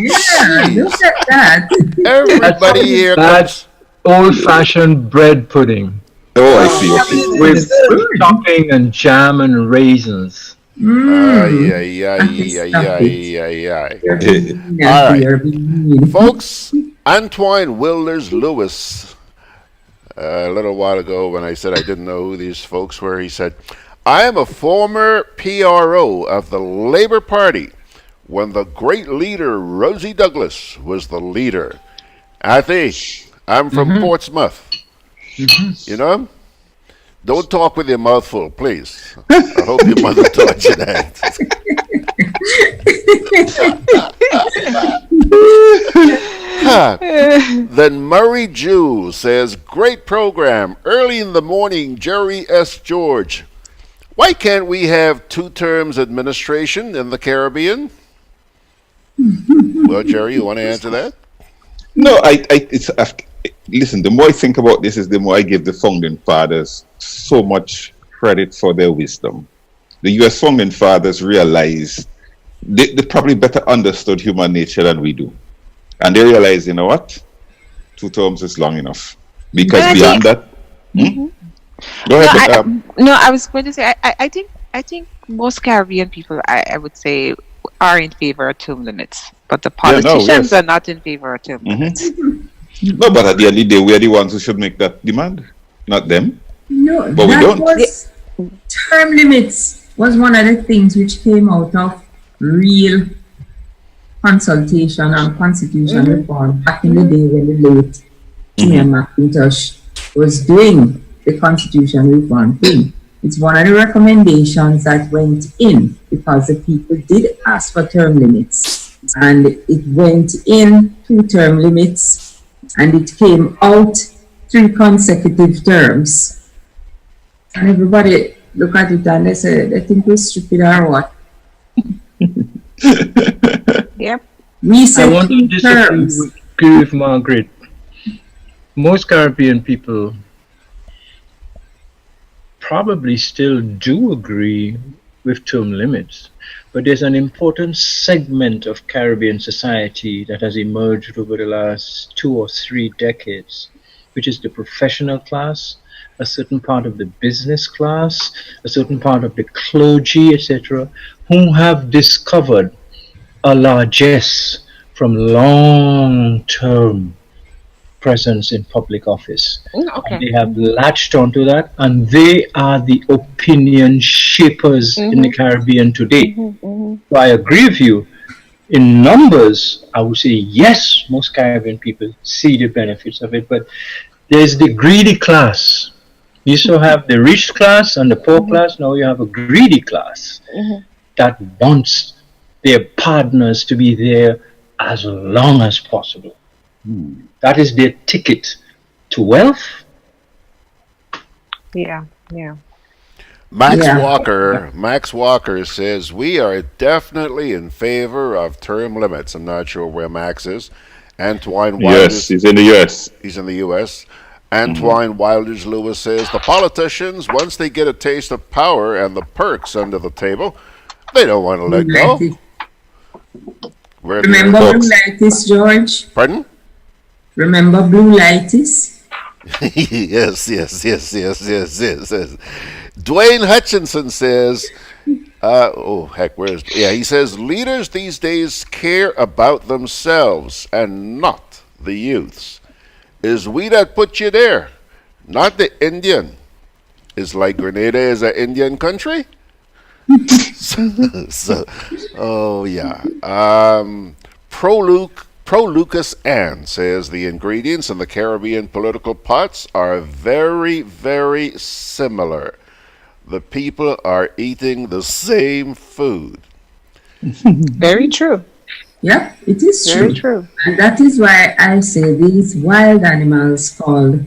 [SPEAKER 2] yeah, look at that.
[SPEAKER 5] everybody here
[SPEAKER 6] That's old-fashioned bread pudding
[SPEAKER 7] Oh, I see. Okay.
[SPEAKER 6] with topping and jam and raisins.
[SPEAKER 5] Ay. All right. Folks, Antoine Wilders Lewis, a little while ago when I said I didn't know who these folks were, he said, I am a former PRO of the Labour Party when the great leader Rosie Douglas was the leader. I'm from Portsmouth. You know? Don't talk with your mouth full, please. I hope your mother taught you that. Then Murray Jew says, great program. Early in the morning, Jerry S. George. Why can't we have 2 terms administration in the Caribbean? Well, Jerry, you want to answer that?
[SPEAKER 7] No, listen, the more I think about this, is the more I give the founding fathers so much credit for their wisdom. The U.S. founding fathers realized they probably better understood human nature than we do. And they realized, you know what? 2 terms is long enough. Because beyond that... Go ahead.
[SPEAKER 3] I was going to say, I think most Caribbean people, I would say, are in favor of term limits. But the politicians are not in favor of term limits.
[SPEAKER 7] No, but at the end of the day, we're the ones who should make that demand, not them.
[SPEAKER 2] No,
[SPEAKER 7] but we don't.
[SPEAKER 2] Term limits was one of the things which came out of real consultation and constitution reform back in the day when the late T.M. McIntosh was doing the constitution reform thing. It's one of the recommendations that went in because the people did ask for term limits, and it went in 2 term limits, and it came out 3 consecutive terms. And everybody look at it and they say, they think we're stupid or what?
[SPEAKER 3] Yep.
[SPEAKER 2] We said
[SPEAKER 6] I want to
[SPEAKER 2] 2
[SPEAKER 6] disagree
[SPEAKER 2] terms.
[SPEAKER 6] with Margaret. Most Caribbean people probably still do agree with term limits, but there's an important segment of Caribbean society that has emerged over the last 2 or 3 decades, which is the professional class, a certain part of the business class, a certain part of the clergy, etc., who have discovered a largesse from long-term presence in public office.
[SPEAKER 3] Okay.
[SPEAKER 6] They have latched onto that, and they are the opinion shapers in the Caribbean today. So I agree with you. In numbers, I would say yes, most Caribbean people see the benefits of it, but there's the greedy class. You used to have the rich class and the poor class. Now you have a greedy class that wants their partners to be there as long as possible. That is their ticket to wealth.
[SPEAKER 3] Yeah.
[SPEAKER 5] Max Walker says, we are definitely in favor of term limits. I'm not sure where Max is. Antoine Wilders.
[SPEAKER 7] Yes, he's in the U.S.
[SPEAKER 5] He's in the U.S. Antoine Wilders Lewis says, the politicians, once they get a taste of power and the perks under the table, they don't want to let go.
[SPEAKER 2] Remember blue lightis, George?
[SPEAKER 5] Pardon?
[SPEAKER 2] Remember blue lightis?
[SPEAKER 5] Yes. Dwayne Hutchinson says, he says, leaders these days care about themselves and not the youths. Is we that put you there, not the Indian. Is like Grenada is an Indian country? Pro Lucas Ann says the ingredients in the Caribbean political pots are very, very similar. the people are eating the same food.
[SPEAKER 3] Very true.
[SPEAKER 2] Yeah, it is
[SPEAKER 3] Very
[SPEAKER 2] true.
[SPEAKER 3] true.
[SPEAKER 2] And that is why I say these wild animals called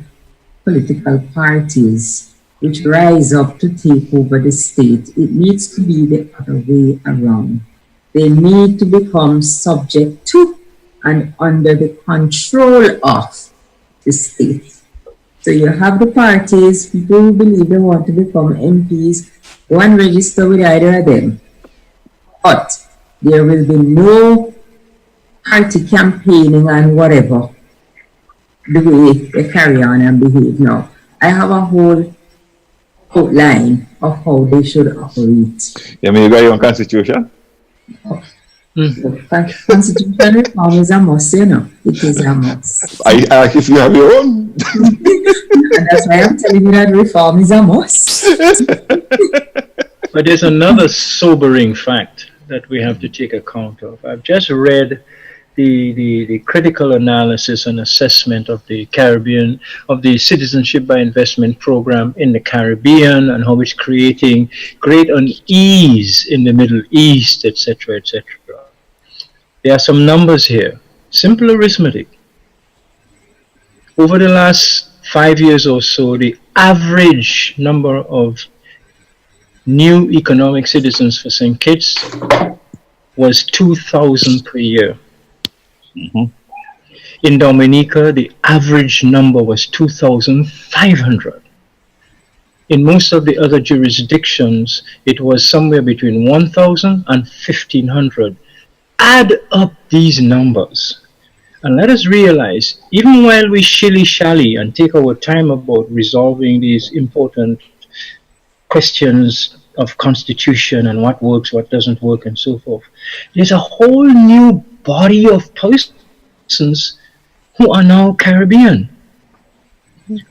[SPEAKER 2] political parties, which rise up to take over the state, it needs to be the other way around. They need to become subject to and under the control of the state. So you have the parties, people who believe they want to become MPs, go and register with either of them. But there will be no party campaigning and whatever, the way they carry on and behave now. I have a whole outline of how they should operate.
[SPEAKER 7] You mean you got your own constitution?
[SPEAKER 2] Constitutional reform is a must, you know. It is a must.
[SPEAKER 7] If you have your own.
[SPEAKER 2] And that's why I'm telling you that reform is a must.
[SPEAKER 6] But there's another sobering fact that we have to take account of. I've just read the critical analysis and assessment of the Caribbean, of the Citizenship by Investment program in the Caribbean, and how it's creating great unease in the Middle East, etc., etc. There are some numbers here. Simple arithmetic. Over the last 5 years or so, the average number of new economic citizens for St. Kitts was 2,000 per year. In Dominica, the average number was 2,500. In most of the other jurisdictions, it was somewhere between 1,000 and 1,500. Add up these numbers and let us realize, even while we shilly-shally and take our time about resolving these important questions of constitution and what works, what doesn't work, and so forth, there's a whole new body of persons who are now Caribbean,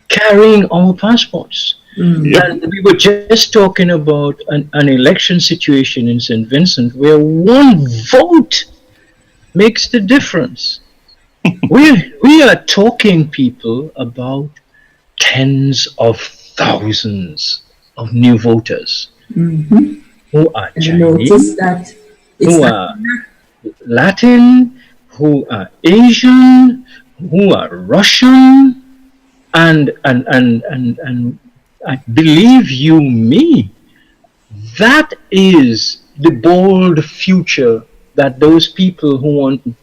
[SPEAKER 6] carrying our passports. And we were just talking about an election situation in St. Vincent where one vote makes the difference. We are talking, people, about tens of thousands of new voters who are Chinese, who are Latin, who are Asian, who are Russian, and I believe you me, that is the bold future that those people who want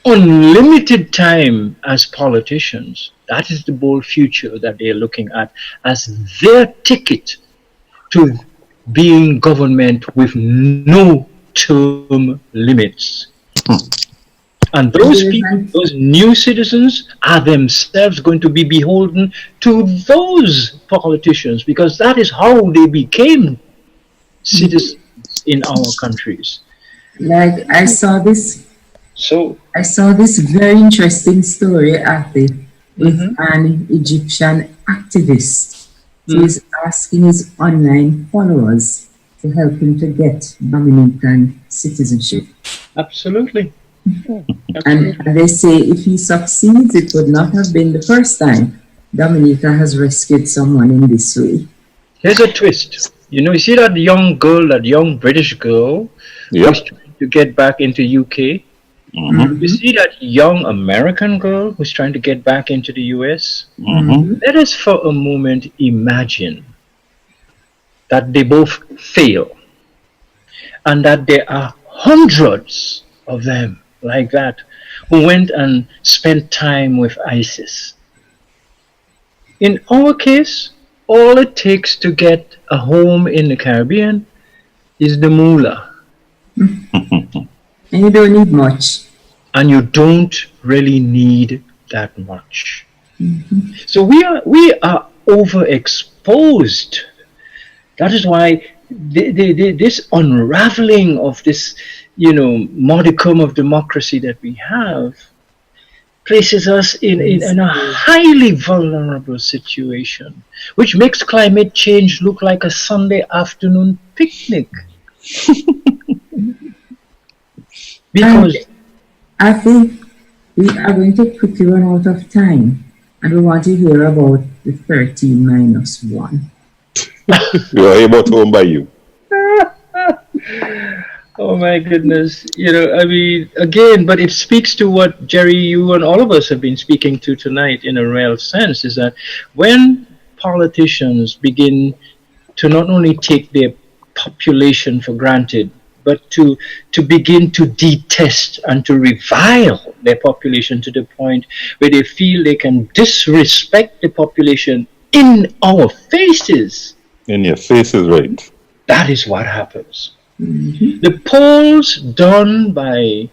[SPEAKER 6] unlimited time as politicians, that is the bold future that they're looking at as their ticket to being government with no term limits. And those people, those new citizens, are themselves going to be beholden to those politicians, because that is how they became citizens in our countries.
[SPEAKER 2] Like I saw this very interesting story with an Egyptian activist who is asking his online followers to help him to get Dominican citizenship.
[SPEAKER 6] Absolutely.
[SPEAKER 2] And they say if he succeeds, it would not have been the first time Dominica has rescued someone in this way.
[SPEAKER 6] Here's a twist. You know, you see that young girl, that young British girl who's trying to get back into UK? You see that young American girl who's trying to get back into the US? Let us for a moment imagine that they both fail and that there are hundreds of them like that who went and spent time with ISIS. In our case, all it takes to get a home in the Caribbean is the moolah.
[SPEAKER 2] And you don't need much.
[SPEAKER 6] And you don't really need that much. So we are overexposed. That is why this unraveling of this, modicum of democracy that we have places us in a highly vulnerable situation, which makes climate change look like a Sunday afternoon picnic. Because
[SPEAKER 2] I think we are going to quickly run out of time, and we want to hear about the 13 minus 1.
[SPEAKER 7] We are about home by you.
[SPEAKER 6] Oh my goodness. I mean, again, but it speaks to what Jerry, you and all of us have been speaking to tonight in a real sense, is that when politicians begin to not only take their population for granted, but to begin to detest and to revile their population to the point where they feel they can disrespect the population in our faces.
[SPEAKER 7] In your faces, right.
[SPEAKER 6] That is what happens. The polls done by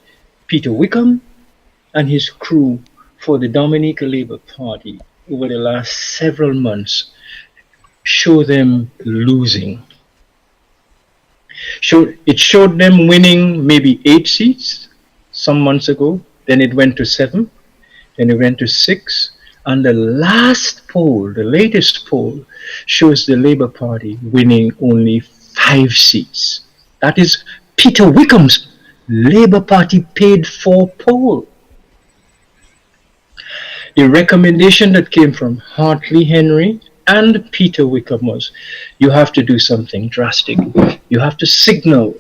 [SPEAKER 6] Peter Wickham and his crew for the Dominica Labour Party over the last several months show them losing. It showed them winning maybe 8 seats some months ago, then it went to 7, then it went to 6, and the last poll, the latest poll, shows the Labour Party winning only 5 seats. That is Peter Wickham's Labour Party paid for poll. The recommendation that came from Hartley Henry and Peter Wickham was, you have to do something drastic. You have to signal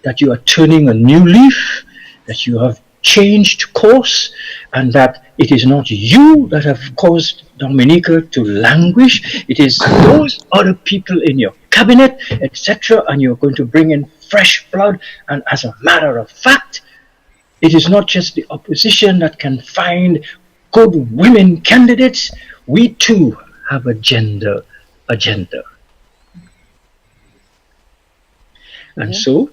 [SPEAKER 6] that you are turning a new leaf, that you have changed course, and that it is not you that have caused Dominica to languish. It is those other people in your cabinet, etc., and you're going to bring in fresh blood. And as a matter of fact, it is not just the opposition that can find good women candidates. We too have a gender agenda. And so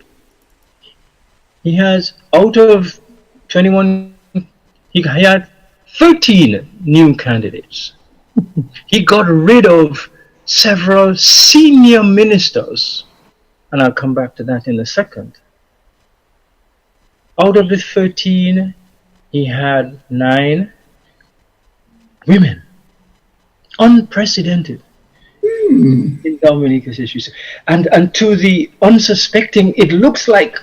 [SPEAKER 6] he has, out of 21, he had 13 new candidates. He got rid of several senior ministers, and I'll come back to that in a second. Out of the 13, he had 9 women. Unprecedented in Dominica's history. And to the unsuspecting, it looks like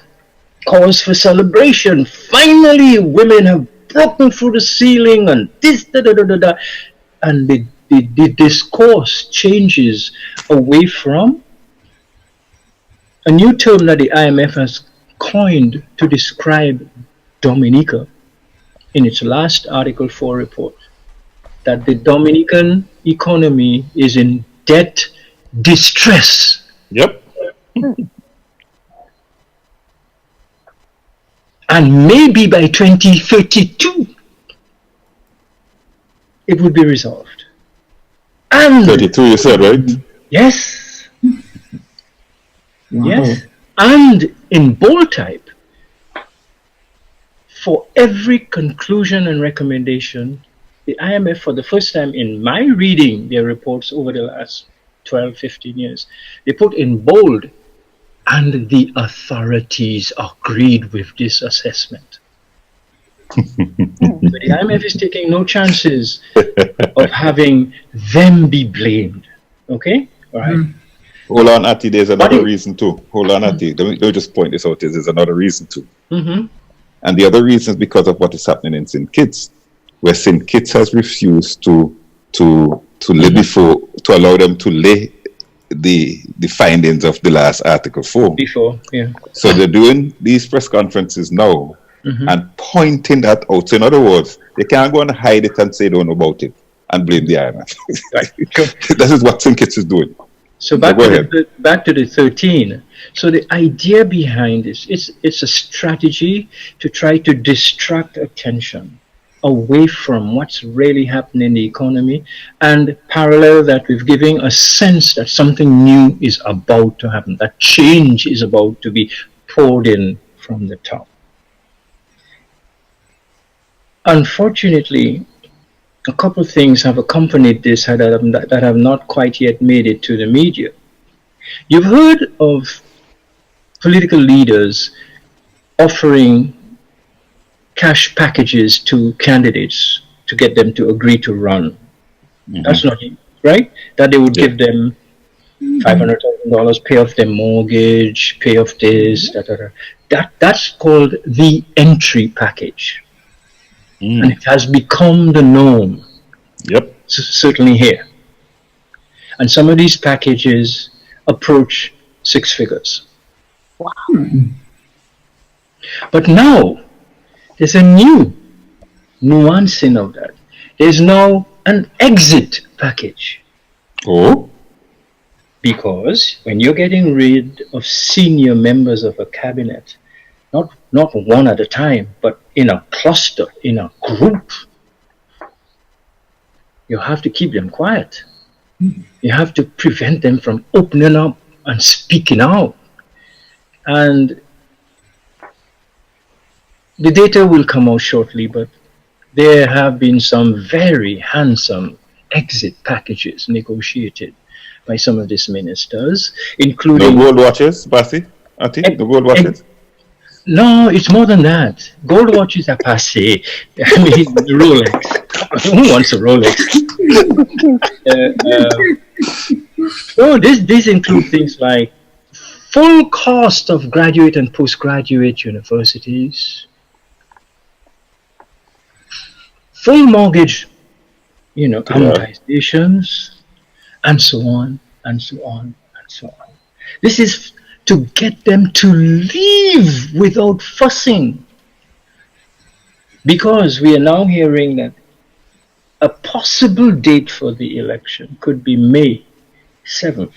[SPEAKER 6] cause for celebration. Finally, women have broken through the ceiling, and this, and the discourse changes away from a new term that the IMF has coined to describe Dominica in its last Article 4 report, that the Dominican economy is in debt distress.
[SPEAKER 7] Yep.
[SPEAKER 6] And maybe by 2032, it would be resolved. And
[SPEAKER 7] 32, you said, right?
[SPEAKER 6] Yes.
[SPEAKER 4] Wow.
[SPEAKER 6] Yes. And in bold type, for every conclusion and recommendation, the IMF, for the first time in my reading their reports over the last 12, 15 years, they put in bold, and the authorities agreed with this assessment. So the IMF is taking no chances of having them be blamed. Okay? All right.
[SPEAKER 7] Hold on, Ati, there's another reason too. Hold on, Ati. Don't just point this out. There's another reason too. And the other reason is because of what is happening in St. Kitts, where St. Kitts has refused to lay before, to allow them to lay the findings of the last Article 4.
[SPEAKER 6] Before, yeah.
[SPEAKER 7] So they're doing these press conferences now and pointing that out. So in other words, they can't go and hide it and say they don't know about it and blame the IMF. This is what St. Kitts is doing.
[SPEAKER 6] So back to the 13. So the idea behind this, it's a strategy to try to distract attention away from what's really happening in the economy, and parallel that with giving a sense that something new is about to happen, that change is about to be poured in from the top. Unfortunately, a couple of things have accompanied this that have not quite yet made it to the media. You've heard of political leaders offering cash packages to candidates to get them to agree to run. That's not right. That they would give them $500,000, pay off their mortgage, pay off this, that's called the entry package. And it has become the norm.
[SPEAKER 7] Yep.
[SPEAKER 6] Certainly here. And some of these packages approach 6 figures. Wow. But now, there's a new nuancing of that. There's now an exit package.
[SPEAKER 7] Oh?
[SPEAKER 6] Because when you're getting rid of senior members of a cabinet, not one at a time, but in a cluster, in a group, you have to keep them quiet. You have to prevent them from opening up and speaking out. And the data will come out shortly, but there have been some very handsome exit packages negotiated by some of these ministers, including...
[SPEAKER 7] The gold watches, Basi? The gold watches?
[SPEAKER 6] No, it's more than that. Gold watches are passé. I mean, Rolex. Who wants a Rolex? This include things like full cost of graduate and postgraduate universities, full mortgage, amortizations, and so on, and so on, and so on. This is to get them to leave without fussing. Because we are now hearing that a possible date for the election could be May 7th,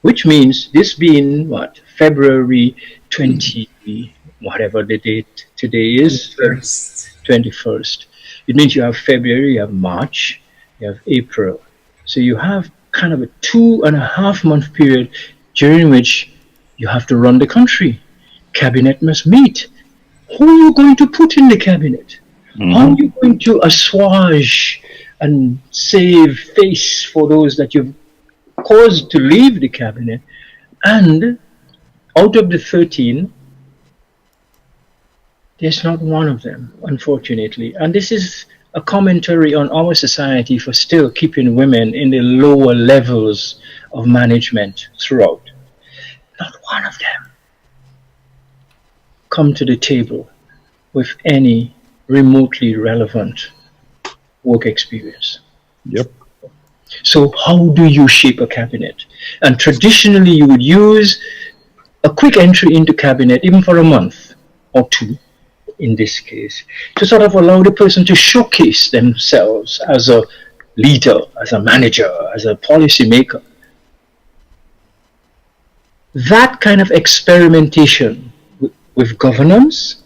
[SPEAKER 6] which means this being February 20, whatever the date today is, 21st. It means you have February, you have March, you have April. So you have kind of a 2.5 month period during which you have to run the country. Cabinet must meet. Who are you going to put in the cabinet? How are you going to assuage and save face for those that you've caused to leave the cabinet? And out of the 13, there's not one of them, unfortunately. And this is a commentary on our society for still keeping women in the lower levels of management throughout. Not one of them come to the table with any remotely relevant work experience.
[SPEAKER 7] Yep.
[SPEAKER 6] So how do you shape a cabinet? And traditionally you would use a quick entry into cabinet, even for a month or two, in this case, to sort of allow the person to showcase themselves as a leader, as a manager, as a policy maker. That kind of experimentation with governance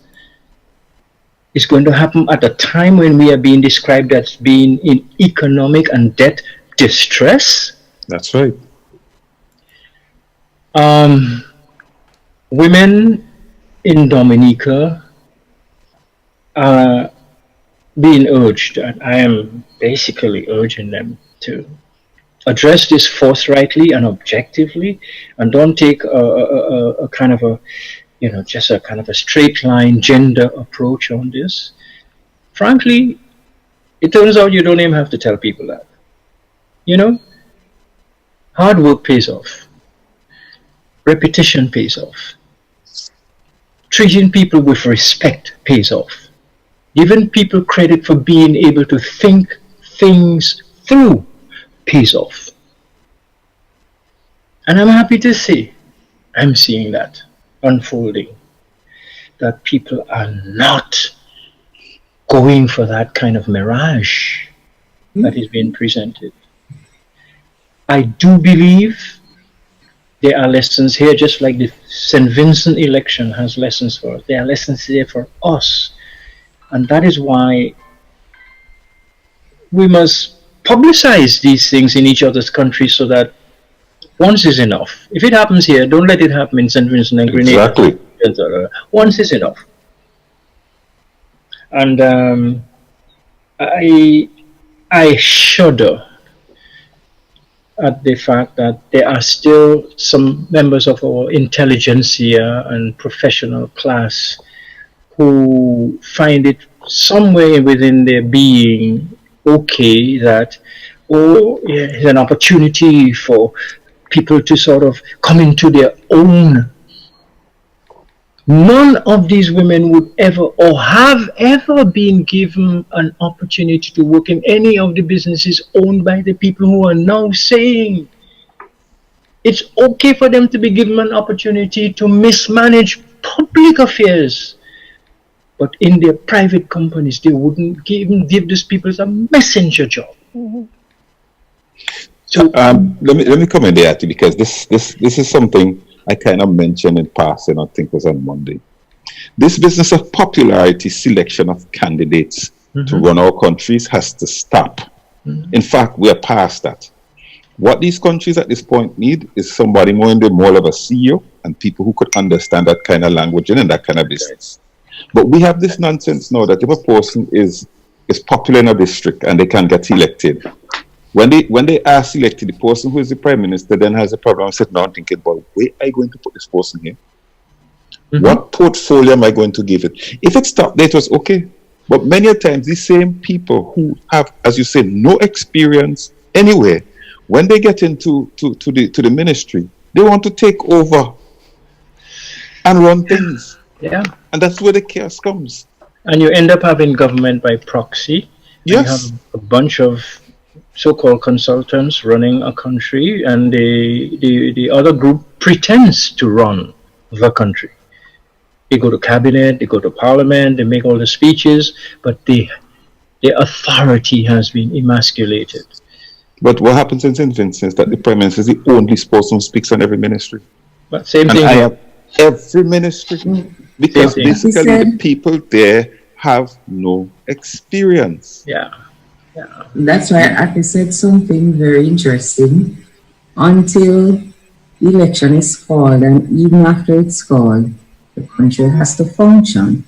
[SPEAKER 6] is going to happen at a time when we are being described as being in economic and debt distress.
[SPEAKER 7] That's right.
[SPEAKER 6] Women in Dominica are being urged, and I am basically urging them to address this forthrightly and objectively, and don't take a kind of a, just a kind of a straight line gender approach on this. Frankly, it turns out you don't even have to tell people that. Hard work pays off. Repetition pays off. Treating people with respect pays off. Giving people credit for being able to think things through pays off. And I'm happy to say, I'm seeing that unfolding. That people are not going for that kind of mirage that is being presented. I do believe there are lessons here, just like the St. Vincent election has lessons for us. There are lessons there for us. And that is why we must publicize these things in each other's countries so that once is enough. If it happens here, don't let it happen in St. Vincent and Grenada.
[SPEAKER 7] Exactly.
[SPEAKER 6] Once is enough. And I shudder at the fact that there are still some members of our intelligentsia and professional class who find it somewhere within their being okay that, it's an opportunity for people to sort of come into their own. None of these women would ever or have ever been given an opportunity to work in any of the businesses owned by the people who are now saying It's okay for them to be given an opportunity to mismanage public affairs. But in their private companies, they wouldn't even give these people a messenger job.
[SPEAKER 7] So let me come in there, because this is something I kind of mentioned in passing. I think it was on Monday. This business of popularity selection of candidates to run our countries has to stop. In fact, we are past that. What these countries at this point need is somebody more in the mold of a CEO and people who could understand that kind of language and that kind of business. But we have this nonsense now that if a person is popular in a district and they can get elected, when they are selected, the person who is the prime minister then has a problem. I'm sitting down thinking, well, where are you going to put this person here? What portfolio am I going to give it? If it stopped there, it was okay. But many a times, these same people who have, as you said, no experience anywhere, when they get into the ministry, they want to take over and run things.
[SPEAKER 6] Yeah.
[SPEAKER 7] And that's where the chaos comes.
[SPEAKER 6] And you end up having government by proxy.
[SPEAKER 7] Yes.
[SPEAKER 6] You have a bunch of so-called consultants running a country, and the other group pretends to run the country. They go to cabinet, they go to parliament, they make all the speeches, but the authority has been emasculated.
[SPEAKER 7] But what happens in St. Vincent is that the prime minister is the only person who speaks on every ministry.
[SPEAKER 6] But same thing.
[SPEAKER 7] I have every ministry, because basically the people there have no experience.
[SPEAKER 6] Yeah.
[SPEAKER 2] That's why I said something very interesting. Until the election is called, and even after it's called, the country has to function.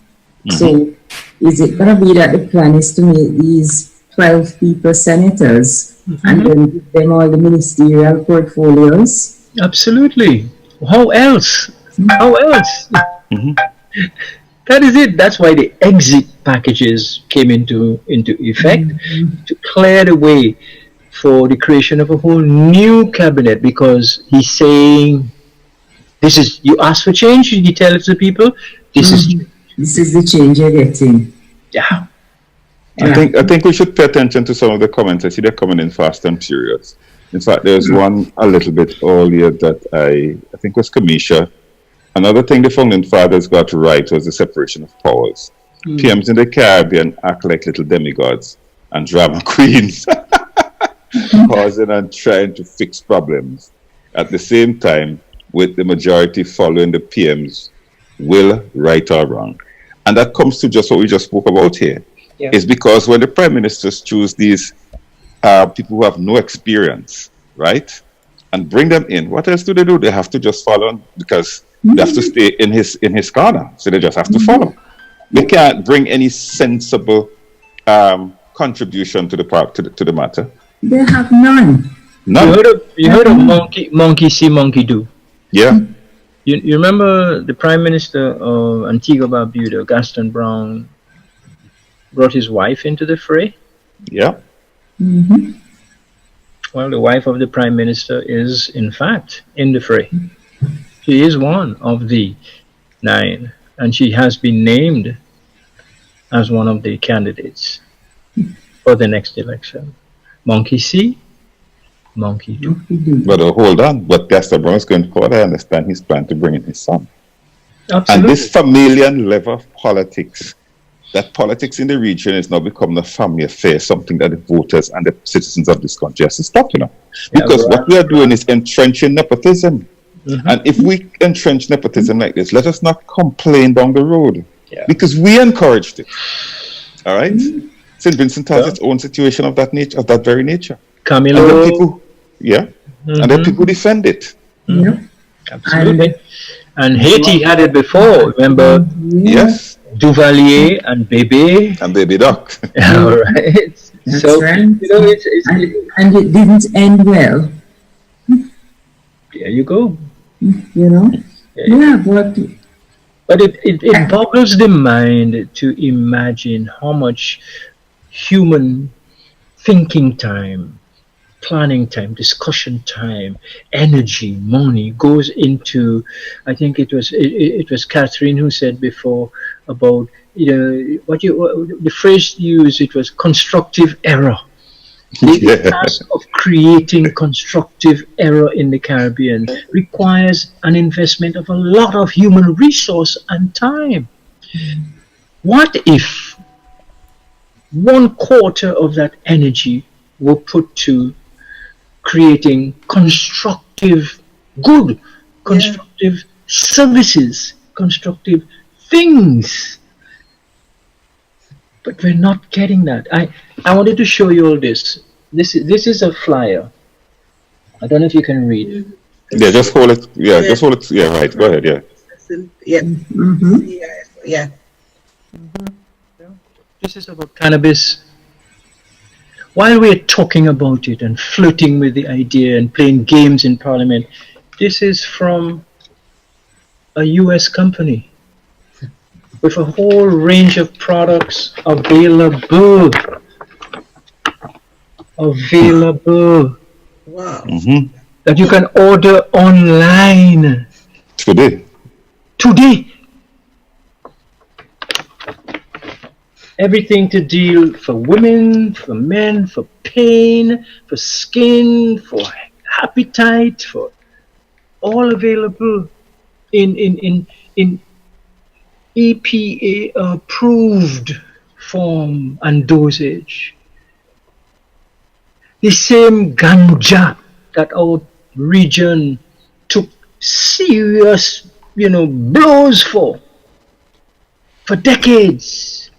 [SPEAKER 2] So is it going to be that the plan is to make these 12 people senators and then give them all the ministerial portfolios?
[SPEAKER 6] Absolutely. How else? How else? That is it. That's why the exit packages came into effect, to clear the way for the creation of a whole new cabinet, because he's saying, this is, you ask for change, you tell it to the people, this is
[SPEAKER 2] the change you're getting.
[SPEAKER 6] Yeah.
[SPEAKER 7] I think we should pay attention to some of the comments. I see they're coming in fast and furious. In fact, there's one a little bit earlier that I think was Kamisha. Another thing the founding fathers got right was the separation of powers. PMs in the Caribbean act like little demigods and drama queens, causing and trying to fix problems. At the same time, with the majority following the PM's will, right or wrong. And that comes to just what we just spoke about here. Is because when the prime ministers choose these people who have no experience, right, and bring them in, what else do? They have to just follow, because they have to stay in his corner, so they just have to follow. They can't bring any sensible contribution to the matter.
[SPEAKER 2] They have none.
[SPEAKER 6] You heard of monkey see, monkey do?
[SPEAKER 7] Yeah.
[SPEAKER 6] You remember the Prime Minister of Antigua Barbuda, Gaston Brown, brought his wife into the fray?
[SPEAKER 7] Yeah.
[SPEAKER 6] Well, the wife of the Prime Minister is, in fact, in the fray. She is one of the 9, and she has been named as one of the candidates for the next election. Monkey see, monkey do.
[SPEAKER 7] But hold on, but Gaston Brown is going forward. I understand he's planning to bring in his son.
[SPEAKER 6] Absolutely.
[SPEAKER 7] And this familial level of politics, that politics in the region is now becoming a family affair, something that the voters and the citizens of this country has to stop, Because what we are doing is entrenching nepotism. And if we entrench nepotism like this, let us not complain down the road, because we encouraged it. All right? St. Vincent has its own situation of that nature, of that very nature.
[SPEAKER 6] Camilo.
[SPEAKER 7] And then people, and then people defend it.
[SPEAKER 6] Absolutely. And Haiti had it before, remember?
[SPEAKER 7] Yes.
[SPEAKER 6] Duvalier and Bebe.
[SPEAKER 7] And Baby Doc.
[SPEAKER 6] All right.
[SPEAKER 2] That's
[SPEAKER 6] So,
[SPEAKER 2] right.
[SPEAKER 6] and
[SPEAKER 2] it didn't end well.
[SPEAKER 6] There you go.
[SPEAKER 2] But
[SPEAKER 6] it boggles the mind to imagine how much human thinking time, planning time, discussion time, energy, money goes into. I think it was Catherine who said before about the phrase used. It was constructive error. The task of creating constructive error in the Caribbean requires an investment of a lot of human resource and time. What if 1/4 of that energy were put to creating constructive good, constructive services, constructive things? But we're not getting that. I wanted to show you all this. This is a flyer. I don't know if you can read.
[SPEAKER 7] Yeah, just hold it. Yeah, just hold it. Yeah, right. Go ahead. Yeah.
[SPEAKER 4] Yeah. Yeah.
[SPEAKER 6] This is about cannabis. While we're talking about it and flirting with the idea and playing games in Parliament, this is from a US company with a whole range of products available.
[SPEAKER 4] Wow.
[SPEAKER 6] That you can order online.
[SPEAKER 7] Today.
[SPEAKER 6] Everything to deal for women, for men, for pain, for skin, for appetite, for all available in EPA approved form and dosage. The same ganja that our region took serious, blows for decades.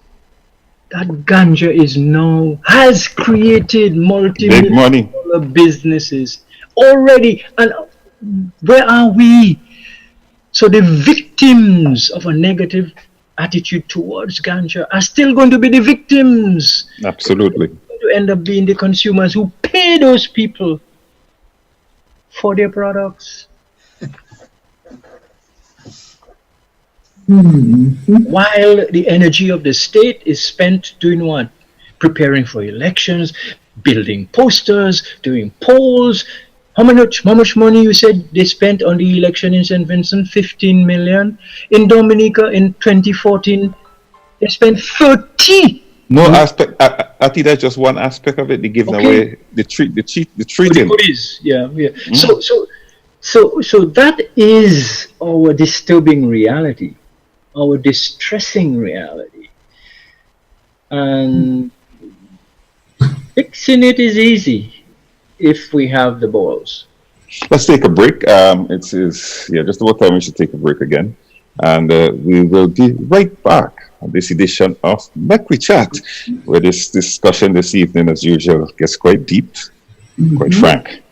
[SPEAKER 6] That ganja has created multi-million-dollar businesses already. And where are we? So the victims of a negative attitude towards ganja are still going to be the victims.
[SPEAKER 7] Absolutely.
[SPEAKER 6] To end up being the consumers who pay those people for their products. While the energy of the state is spent doing what? Preparing for elections, building posters, doing polls. How much money you said they spent on the election in St. Vincent? 15 million. In Dominica in 2014, they spent 30.
[SPEAKER 7] No aspect. I think that's just one aspect of it. They're giving away the treating.
[SPEAKER 6] The goodies. Yeah. So that is our disturbing reality, our distressing reality, and fixing it is easy if we have the balls.
[SPEAKER 7] Let's take a break. It's just about time we should take a break again, and we will be right back on this edition of Mek We Chat, where this discussion this evening, as usual, gets quite deep, quite frank.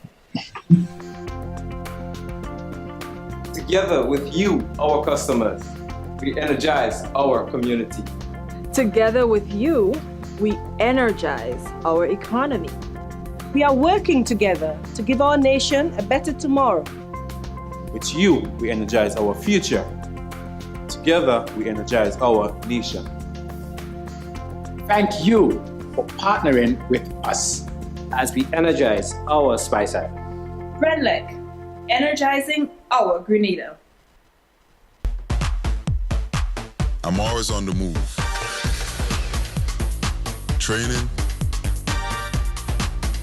[SPEAKER 15] Together with you, our customers, we energize our community.
[SPEAKER 16] Together with you, we energize our economy.
[SPEAKER 17] We are working together to give our nation a better tomorrow.
[SPEAKER 18] With you, we energize our future. Together, we energize our nation.
[SPEAKER 19] Thank you for partnering with us as we energize our Speyside.
[SPEAKER 20] Red Leg, energizing our Grenada.
[SPEAKER 11] I'm always on the move. Training,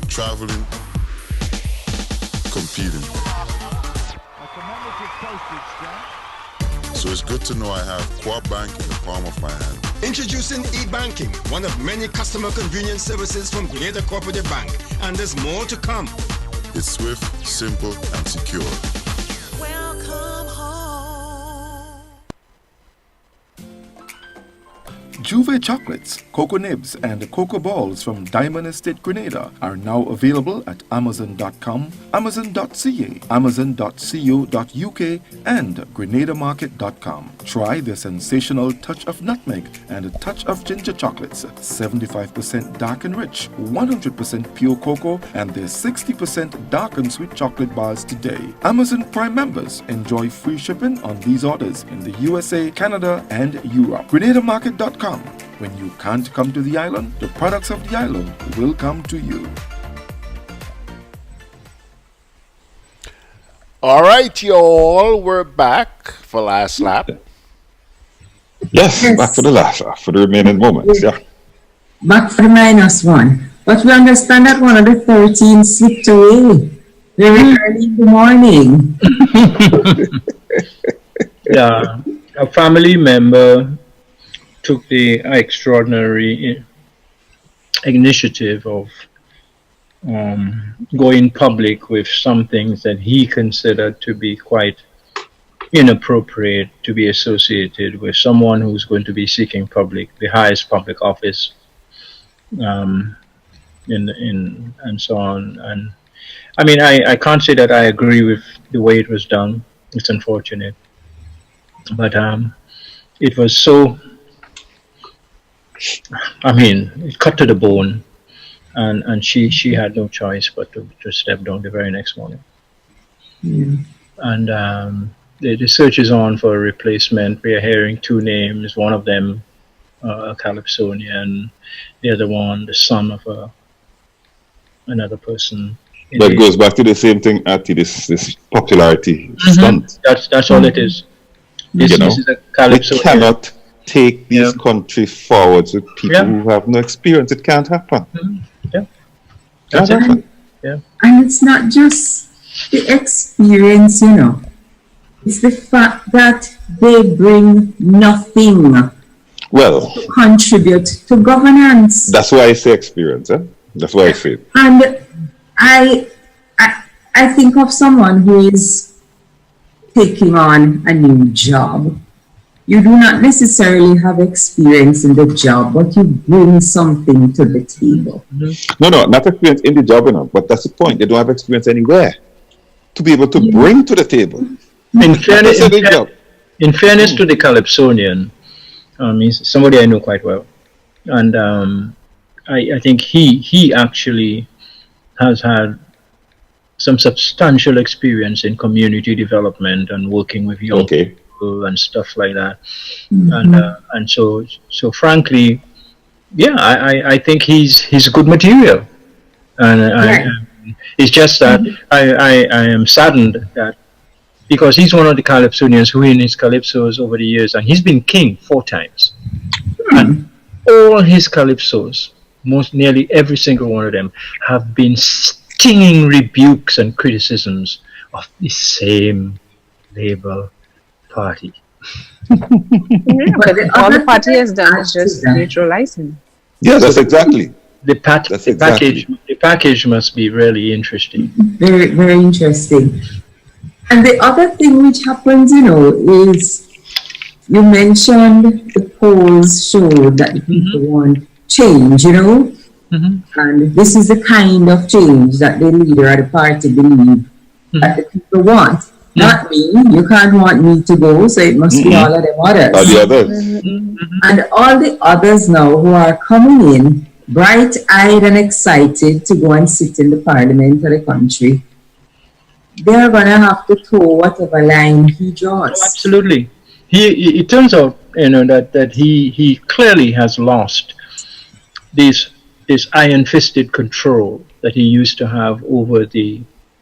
[SPEAKER 11] traveling, competing. So it's good to know I have Co-op Bank in the palm of my hand.
[SPEAKER 12] Introducing e-banking, one of many customer convenience services from Grenada Cooperative Bank, and there's more to come.
[SPEAKER 11] It's swift, simple, and secure.
[SPEAKER 14] Juve chocolates, cocoa nibs, and cocoa balls from Diamond Estate Grenada are now available at Amazon.com, Amazon.ca, Amazon.co.uk, and GrenadaMarket.com. Try the sensational touch of nutmeg and a touch of ginger chocolates, 75% dark and rich, 100% pure cocoa, and their 60% dark and sweet chocolate bars today. Amazon Prime members enjoy free shipping on these orders in the USA, Canada, and Europe. GrenadaMarket.com. When you can't come to the island, the products of the island will come to you.
[SPEAKER 5] All right, y'all, we're back for last lap.
[SPEAKER 7] Yes, back for the last lap, for the remaining moments, yeah.
[SPEAKER 2] Back for the -1. But we understand that one of the 13 slipped away very early in the morning.
[SPEAKER 6] Yeah, a family member took the extraordinary initiative of going public with some things that he considered to be quite inappropriate to be associated with someone who's going to be seeking the highest public office, and so on. And I mean, I can't say that I agree with the way it was done. It's unfortunate, but it was so. I mean, it cut to the bone, and she had no choice but to step down the very next morning.
[SPEAKER 2] Mm.
[SPEAKER 6] And the search is on for a replacement. We are hearing two names. One of them a Calypsonian, the other one the son of another person.
[SPEAKER 7] But it goes back to the same thing, Ati, this popularity stunt.
[SPEAKER 6] That's all it is. This is a
[SPEAKER 7] They
[SPEAKER 6] Calypsonian.
[SPEAKER 7] cannot take these countries forwards with people who have no experience. It can't happen.
[SPEAKER 6] That's
[SPEAKER 7] Can't happen.
[SPEAKER 6] Yeah.
[SPEAKER 2] And it's not just the experience, it's the fact that they bring nothing
[SPEAKER 7] Well,
[SPEAKER 2] to contribute to governance.
[SPEAKER 7] that's why I say experience. That's why I say it.
[SPEAKER 2] And I think of someone who is taking on a new job. You do not necessarily have experience in the job, but you bring something to the table.
[SPEAKER 7] No, not experience in the job, but that's the point. They don't have experience anywhere to be able to bring to the table.
[SPEAKER 6] In fairness,
[SPEAKER 7] That's a big job.
[SPEAKER 6] in fairness to the Calypsonian, he's somebody I know quite well, and I think he actually has had some substantial experience in community development and working with young people and stuff like that. And so frankly, yeah, I think he's good material, and it's just that I am saddened that because he's one of the Calypsonians who in his calypsos over the years, and he's been king 4 times, and all his calypsos, nearly every single one of them, have been stinging rebukes and criticisms of the same Labour Party.
[SPEAKER 3] But all the party has done is just neutralize him.
[SPEAKER 7] Yeah, that's exactly.
[SPEAKER 6] The package must be really interesting.
[SPEAKER 2] Very, very interesting. And the other thing which happens, is you mentioned the polls show that the people want change, and this is the kind of change that the leader of the party believe that the people want. Not me. You can't want me to go, so it must be all of them others.
[SPEAKER 7] All the others.
[SPEAKER 2] And all the others now who are coming in, bright-eyed and excited to go and sit in the parliament of the country, they're going to have to toe whatever line he draws.
[SPEAKER 6] Oh, absolutely. It turns out, that he clearly has lost this iron-fisted control that he used to have over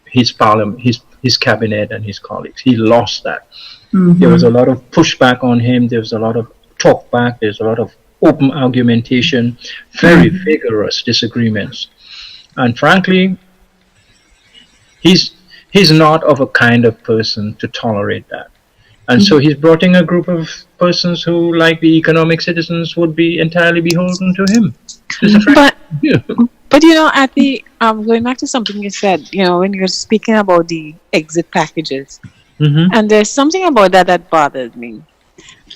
[SPEAKER 6] his parliament, his cabinet and his colleagues. He lost that. There was a lot of pushback on him. There was a lot of talk back. There's a lot of open argumentation, very vigorous disagreements. And frankly, he's not of a kind of person to tolerate that. And so he's brought in a group of persons who, like the economic citizens, would be entirely beholden to him.
[SPEAKER 3] But going back to something you said, when you're speaking about the exit packages, and there's something about that bothered me.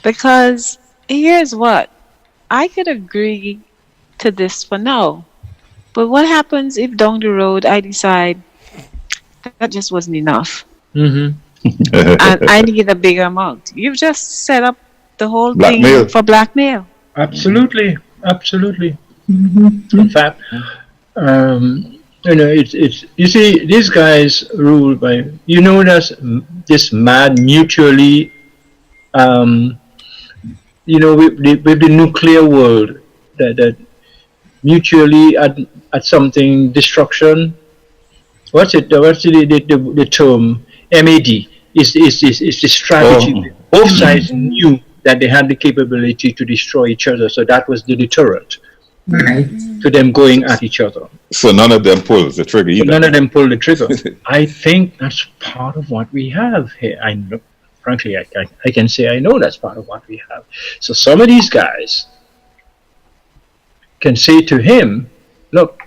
[SPEAKER 3] Because here's what, I could agree to this for now, but what happens if down the road I decide that just wasn't enough? And I need a bigger amount. You've just set up the whole thing for blackmail.
[SPEAKER 6] Absolutely. In fact, it's you see, these guys rule by there's this mad mutually, with the nuclear world that mutually at something destruction. What's the term? MAD is the strategy. Both sides knew that they had the capability to destroy each other, so that was the deterrent.
[SPEAKER 2] Right.
[SPEAKER 6] to them going at each other.
[SPEAKER 7] So none of them pulls the trigger either.
[SPEAKER 6] None of them pull the trigger. I think that's part of what we have here. I know, frankly, I can say I know that's part of what we have. So some of these guys can say to him, look,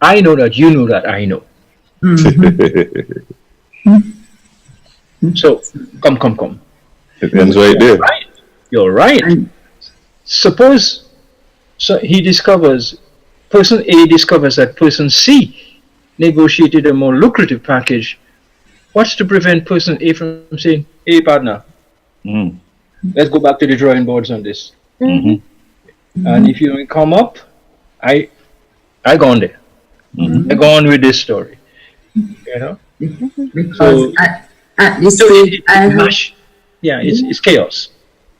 [SPEAKER 6] I know that you know that I know. So come.
[SPEAKER 7] It ends right there.
[SPEAKER 6] Right. You're right. Suppose he discovers, person A discovers that person C negotiated a more lucrative package. What's to prevent person A from saying, hey partner, let's go back to the drawing boards on this. And if you don't come up, I gone there. I go on with this story. You know?
[SPEAKER 2] Because at this stage,
[SPEAKER 6] it's chaos.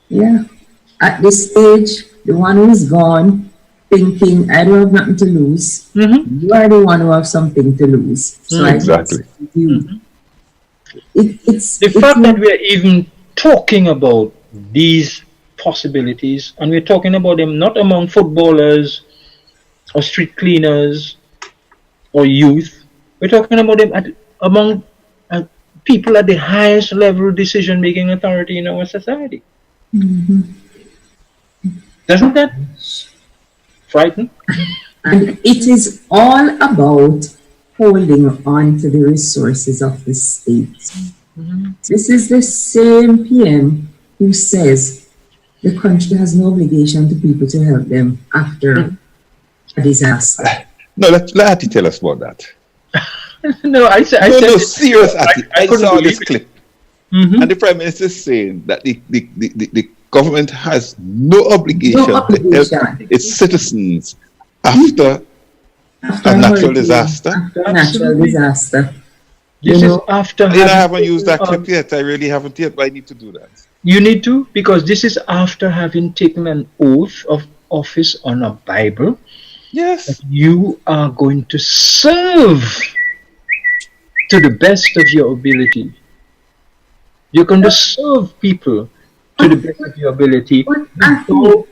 [SPEAKER 2] Yeah. At this stage, the one who is gone, thinking, I don't have nothing to lose. You are the one who have something to lose. So
[SPEAKER 7] exactly.
[SPEAKER 2] It's
[SPEAKER 6] the fact that we are even talking about these possibilities, and we're talking about them not among footballers or street cleaners or youth. We're talking about them among people at the highest level decision-making authority in our society. Doesn't that frighten?
[SPEAKER 2] And it is all about holding on to the resources of the state. This is the same PM who says the country has no obligation to people to help them after a disaster.
[SPEAKER 7] No, let Ati tell us about that.
[SPEAKER 6] No, I said
[SPEAKER 7] serious, Ati. I saw this clip.
[SPEAKER 6] Mm-hmm.
[SPEAKER 7] And the Prime Minister is saying that the government has no obligation to help its citizens after a natural disaster.
[SPEAKER 2] After a natural disaster.
[SPEAKER 6] This is after
[SPEAKER 7] I haven't used that clip yet. I really haven't yet, but I need to do that.
[SPEAKER 6] You need to, because this is after having taken an oath of office on a Bible.
[SPEAKER 7] Yes.
[SPEAKER 6] That you are going to serve to the best of your ability. You're going to serve people to the best of your ability without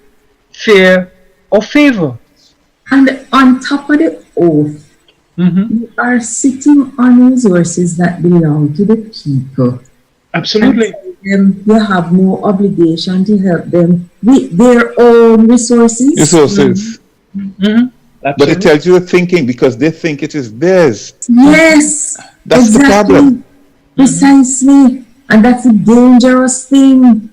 [SPEAKER 6] fear or favor.
[SPEAKER 2] And on top of the oath, you are sitting on resources that belong to the people.
[SPEAKER 6] Absolutely.
[SPEAKER 2] And you have no obligation to help them with their own resources.
[SPEAKER 7] But it tells you the thinking because they think it is theirs.
[SPEAKER 2] Yes.
[SPEAKER 7] That's the problem.
[SPEAKER 2] Precisely. And that's a dangerous thing.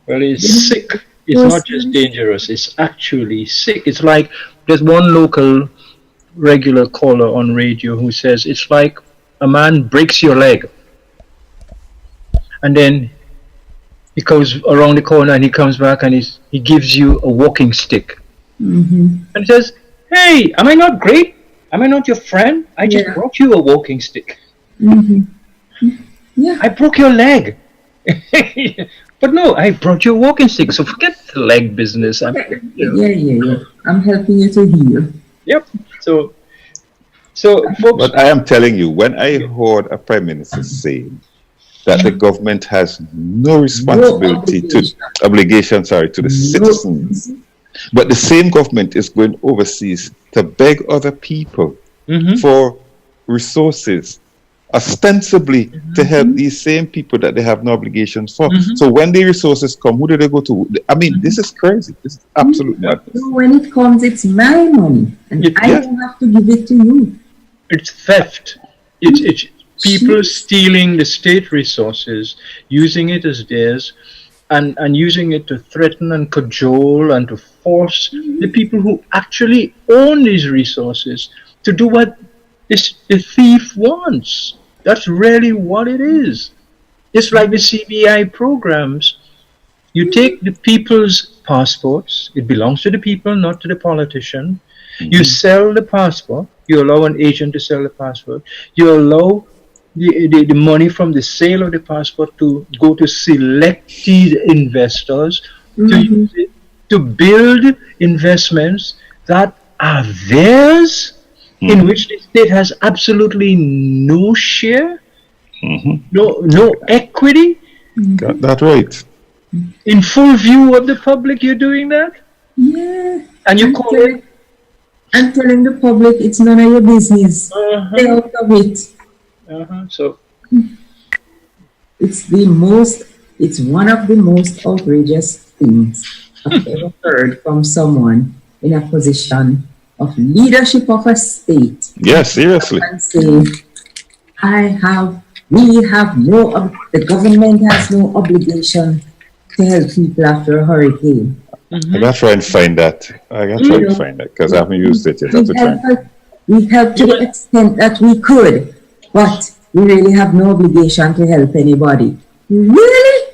[SPEAKER 6] Well, it's sick. It's not just dangerous. It's actually sick. It's like there's one local regular caller on radio who says it's like a man breaks your leg. And then he goes around the corner and he comes back and he gives you a walking stick. And he says, hey, am I not great? Am I not your friend? I just brought you a walking stick.
[SPEAKER 2] Yeah.
[SPEAKER 6] I broke your leg. But no, I brought you a walking stick. So forget the leg business.
[SPEAKER 2] Yeah. I'm helping you to heal.
[SPEAKER 6] Yep. So folks.
[SPEAKER 7] But I am telling you, when I heard a Prime Minister saying that the government has no responsibility to the citizens, but the same government is going overseas to beg other people for resources, ostensibly to help these same people that they have no obligations for. So when the resources come, who do they go to? I mean, this is crazy. This is absolute madness.
[SPEAKER 2] So when it comes, it's my money, and I don't have to give it to you.
[SPEAKER 6] It's theft. It's people stealing the state resources, using it as theirs, and using it to threaten and cajole and to force the people who actually own these resources to do what the thief wants. That's really what it is. It's like the CBI programs. You take the people's passports. It belongs to the people, not to the politician. You sell the passport. You allow an agent to sell the passport. You allow the money from the sale of the passport to go to selected investors to use it to build investments that are theirs, in which the state has absolutely no share, no equity.
[SPEAKER 7] Got that right.
[SPEAKER 6] In full view of the public, you're doing that?
[SPEAKER 2] Yeah.
[SPEAKER 6] And you call it?
[SPEAKER 2] I'm telling the public it's none of your business. Stay out of it.
[SPEAKER 6] So
[SPEAKER 2] it's one of the most outrageous things I've ever heard from someone in a position of leadership of a state.
[SPEAKER 7] Yes, seriously.
[SPEAKER 2] And say, the government has no obligation to help people after a hurricane.
[SPEAKER 7] I gotta try and find that. Because I haven't used it yet.
[SPEAKER 2] We helped to the extent that we could, but we really have no obligation to help anybody. Really?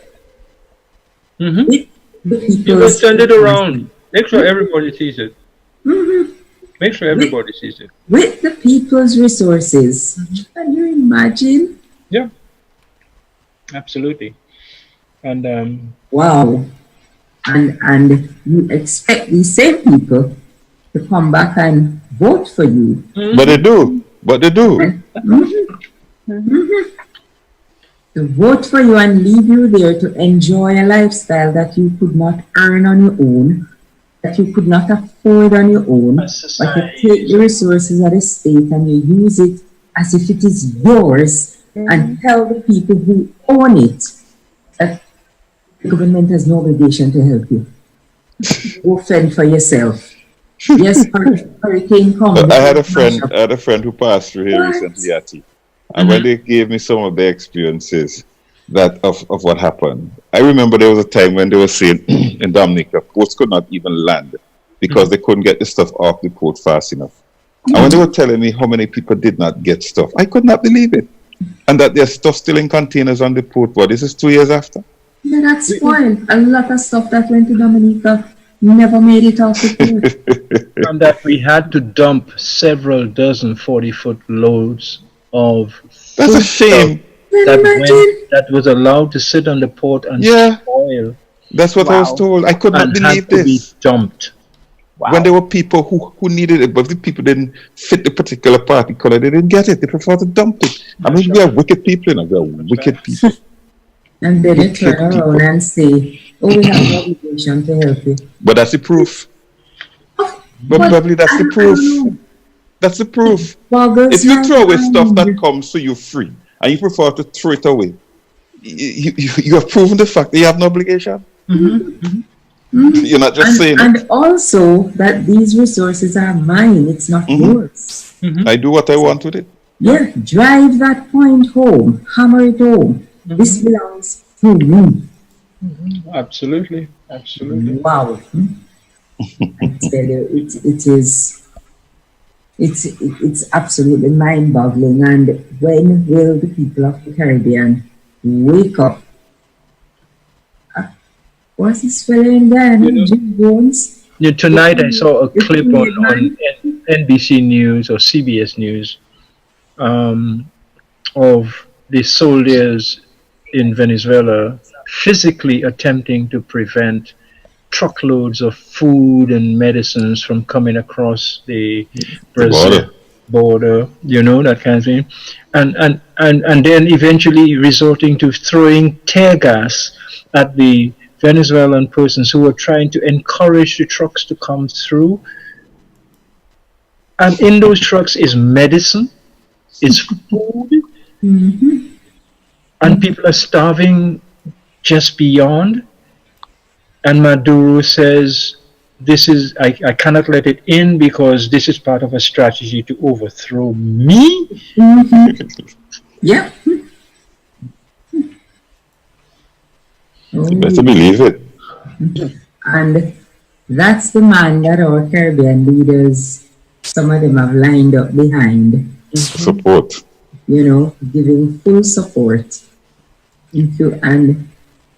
[SPEAKER 6] You must send it around. Make sure everybody sees it. Make sure everybody sees it.
[SPEAKER 2] With the people's resources. Can you imagine?
[SPEAKER 6] Yeah. Absolutely. And
[SPEAKER 2] wow. And you expect these same people to come back and vote for you.
[SPEAKER 7] But they do.
[SPEAKER 2] To vote for you and leave you there to enjoy a lifestyle that you could not earn on your own, that you could not afford on your own, but you take the resources of the state and you use it as if it is yours and tell the people who own it that the government has no obligation to help you. Go fend for yourself. Yes, hurricane comes.
[SPEAKER 7] I had a friend who passed through here recently, Ati. And when they gave me some of their experiences of what happened, I remember there was a time when they were saying in Dominica, boats could not even land because they couldn't get the stuff off the port fast enough. And when they were telling me how many people did not get stuff, I could not believe it. And that there's stuff still in containers on the port. But this is 2 years after.
[SPEAKER 2] Yeah, that's fine. A lot of stuff that went to Dominica never made it off the port.
[SPEAKER 6] And that we had to dump several dozen 40-foot loads of
[SPEAKER 7] that's a shame
[SPEAKER 6] that was allowed to sit on the port and spoil.
[SPEAKER 7] That's what I was told. I could not believe this.
[SPEAKER 6] Be dumped.
[SPEAKER 7] When there were people who needed it, but the people didn't fit the particular party color, they didn't get it. They prefer to dump it. I mean, we are wicked people, we are wicked people.
[SPEAKER 2] And then they turn around and say, oh, we have no obligation to help you.
[SPEAKER 7] But that's the proof. But probably that's the proof. That's the proof. If you throw away stuff that comes to you free and you prefer to throw it away, you have proven the fact that you have no obligation. You're not just saying
[SPEAKER 2] and
[SPEAKER 7] it.
[SPEAKER 2] Also that these resources are mine, it's not yours.
[SPEAKER 7] I do what I want with it.
[SPEAKER 2] Yeah, drive that point home, hammer it home. This belongs to me.
[SPEAKER 6] Absolutely.
[SPEAKER 2] Wow. I tell you, it's absolutely mind-boggling. And when will the people of the Caribbean wake up? What's this fella in there? Jim Jones?
[SPEAKER 6] Tonight I saw a clip on NBC News or CBS News of the soldiers in Venezuela physically attempting to prevent truckloads of food and medicines from coming across the Brazil border, that kind of thing, and then eventually resorting to throwing tear gas at the Venezuelan persons who were trying to encourage the trucks to come through. And in those trucks is medicine, is food, and people are starving just beyond. And Maduro says, I cannot let it in because this is part of a strategy to overthrow me.
[SPEAKER 2] Yeah.
[SPEAKER 7] You better believe it.
[SPEAKER 2] And that's the man that our Caribbean leaders, some of them have lined up behind.
[SPEAKER 7] Support.
[SPEAKER 2] Giving full support. And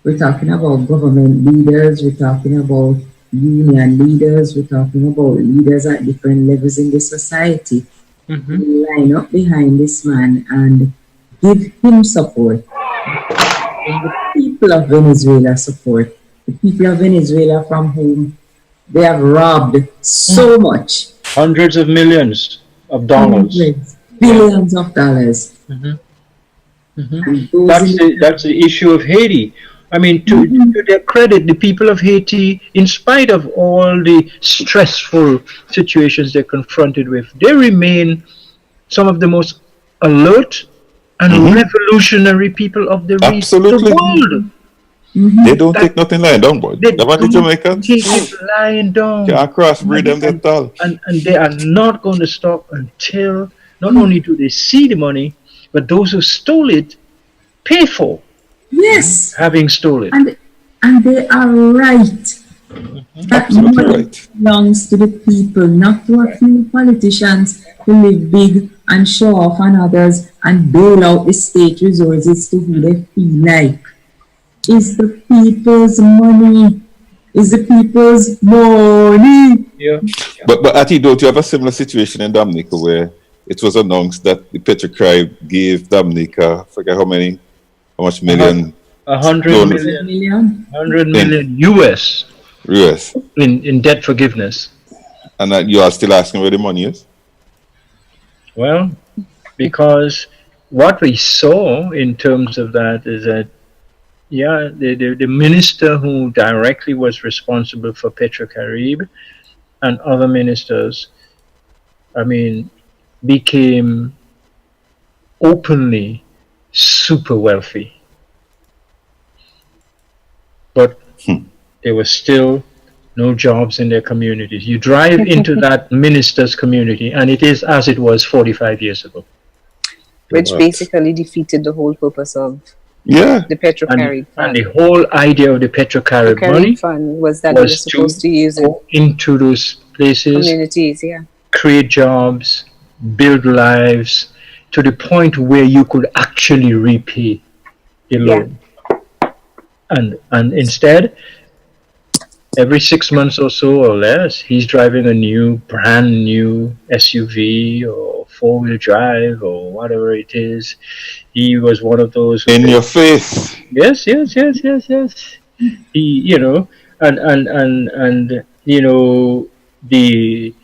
[SPEAKER 2] we're talking about government leaders, we're talking about union leaders, we're talking about leaders at different levels in the society. We line up behind this man and give him support. And the people of Venezuela support. The people of Venezuela from whom they have robbed so much.
[SPEAKER 6] Hundreds of millions of dollars.
[SPEAKER 2] Billions of dollars.
[SPEAKER 6] That's the issue of Haiti. I mean, to their credit, the people of Haiti, in spite of all the stressful situations they're confronted with, they remain some of the most alert and revolutionary people of the world.
[SPEAKER 7] They don't take nothing lying down, boy.
[SPEAKER 6] They
[SPEAKER 7] The
[SPEAKER 6] don't
[SPEAKER 7] Jamaicans
[SPEAKER 6] take it lying down.
[SPEAKER 7] can't crossbreed them at all.
[SPEAKER 6] And they are not going to stop until not only do they see the money, but those who stole it pay for having stolen it.
[SPEAKER 2] And they are right. That money belongs to the people, not to a few politicians who live big and show off on others and bail out the state resources to who they feel like. It's the people's money. It's the people's money.
[SPEAKER 6] Yeah.
[SPEAKER 7] But Ati, don't you have a similar situation in Dominica where it was announced that the Petrocribe gave Dominica, I forget how much million?
[SPEAKER 6] 100 million. 100 million US.
[SPEAKER 7] US.
[SPEAKER 6] In debt forgiveness.
[SPEAKER 7] And that you are still asking where the money is?
[SPEAKER 6] Well, because what we saw in terms of that is that, the minister who directly was responsible for Petrocaribe and other ministers, became openly super wealthy. But there were still no jobs in their communities. You drive into that minister's community and it is as it was 45 years ago.
[SPEAKER 3] Which basically defeated the whole purpose of the Petrocaribe
[SPEAKER 6] Fund. And the whole idea of the Petrocaribe money
[SPEAKER 3] Fund was that they were supposed to use it
[SPEAKER 6] into those places,
[SPEAKER 3] communities,
[SPEAKER 6] create jobs, build lives to the point where you could actually repay the loan. And instead, every 6 months or so or less, he's driving a brand new SUV or four-wheel drive or whatever it is. He was one of those
[SPEAKER 7] in your face.
[SPEAKER 6] Yes. He, the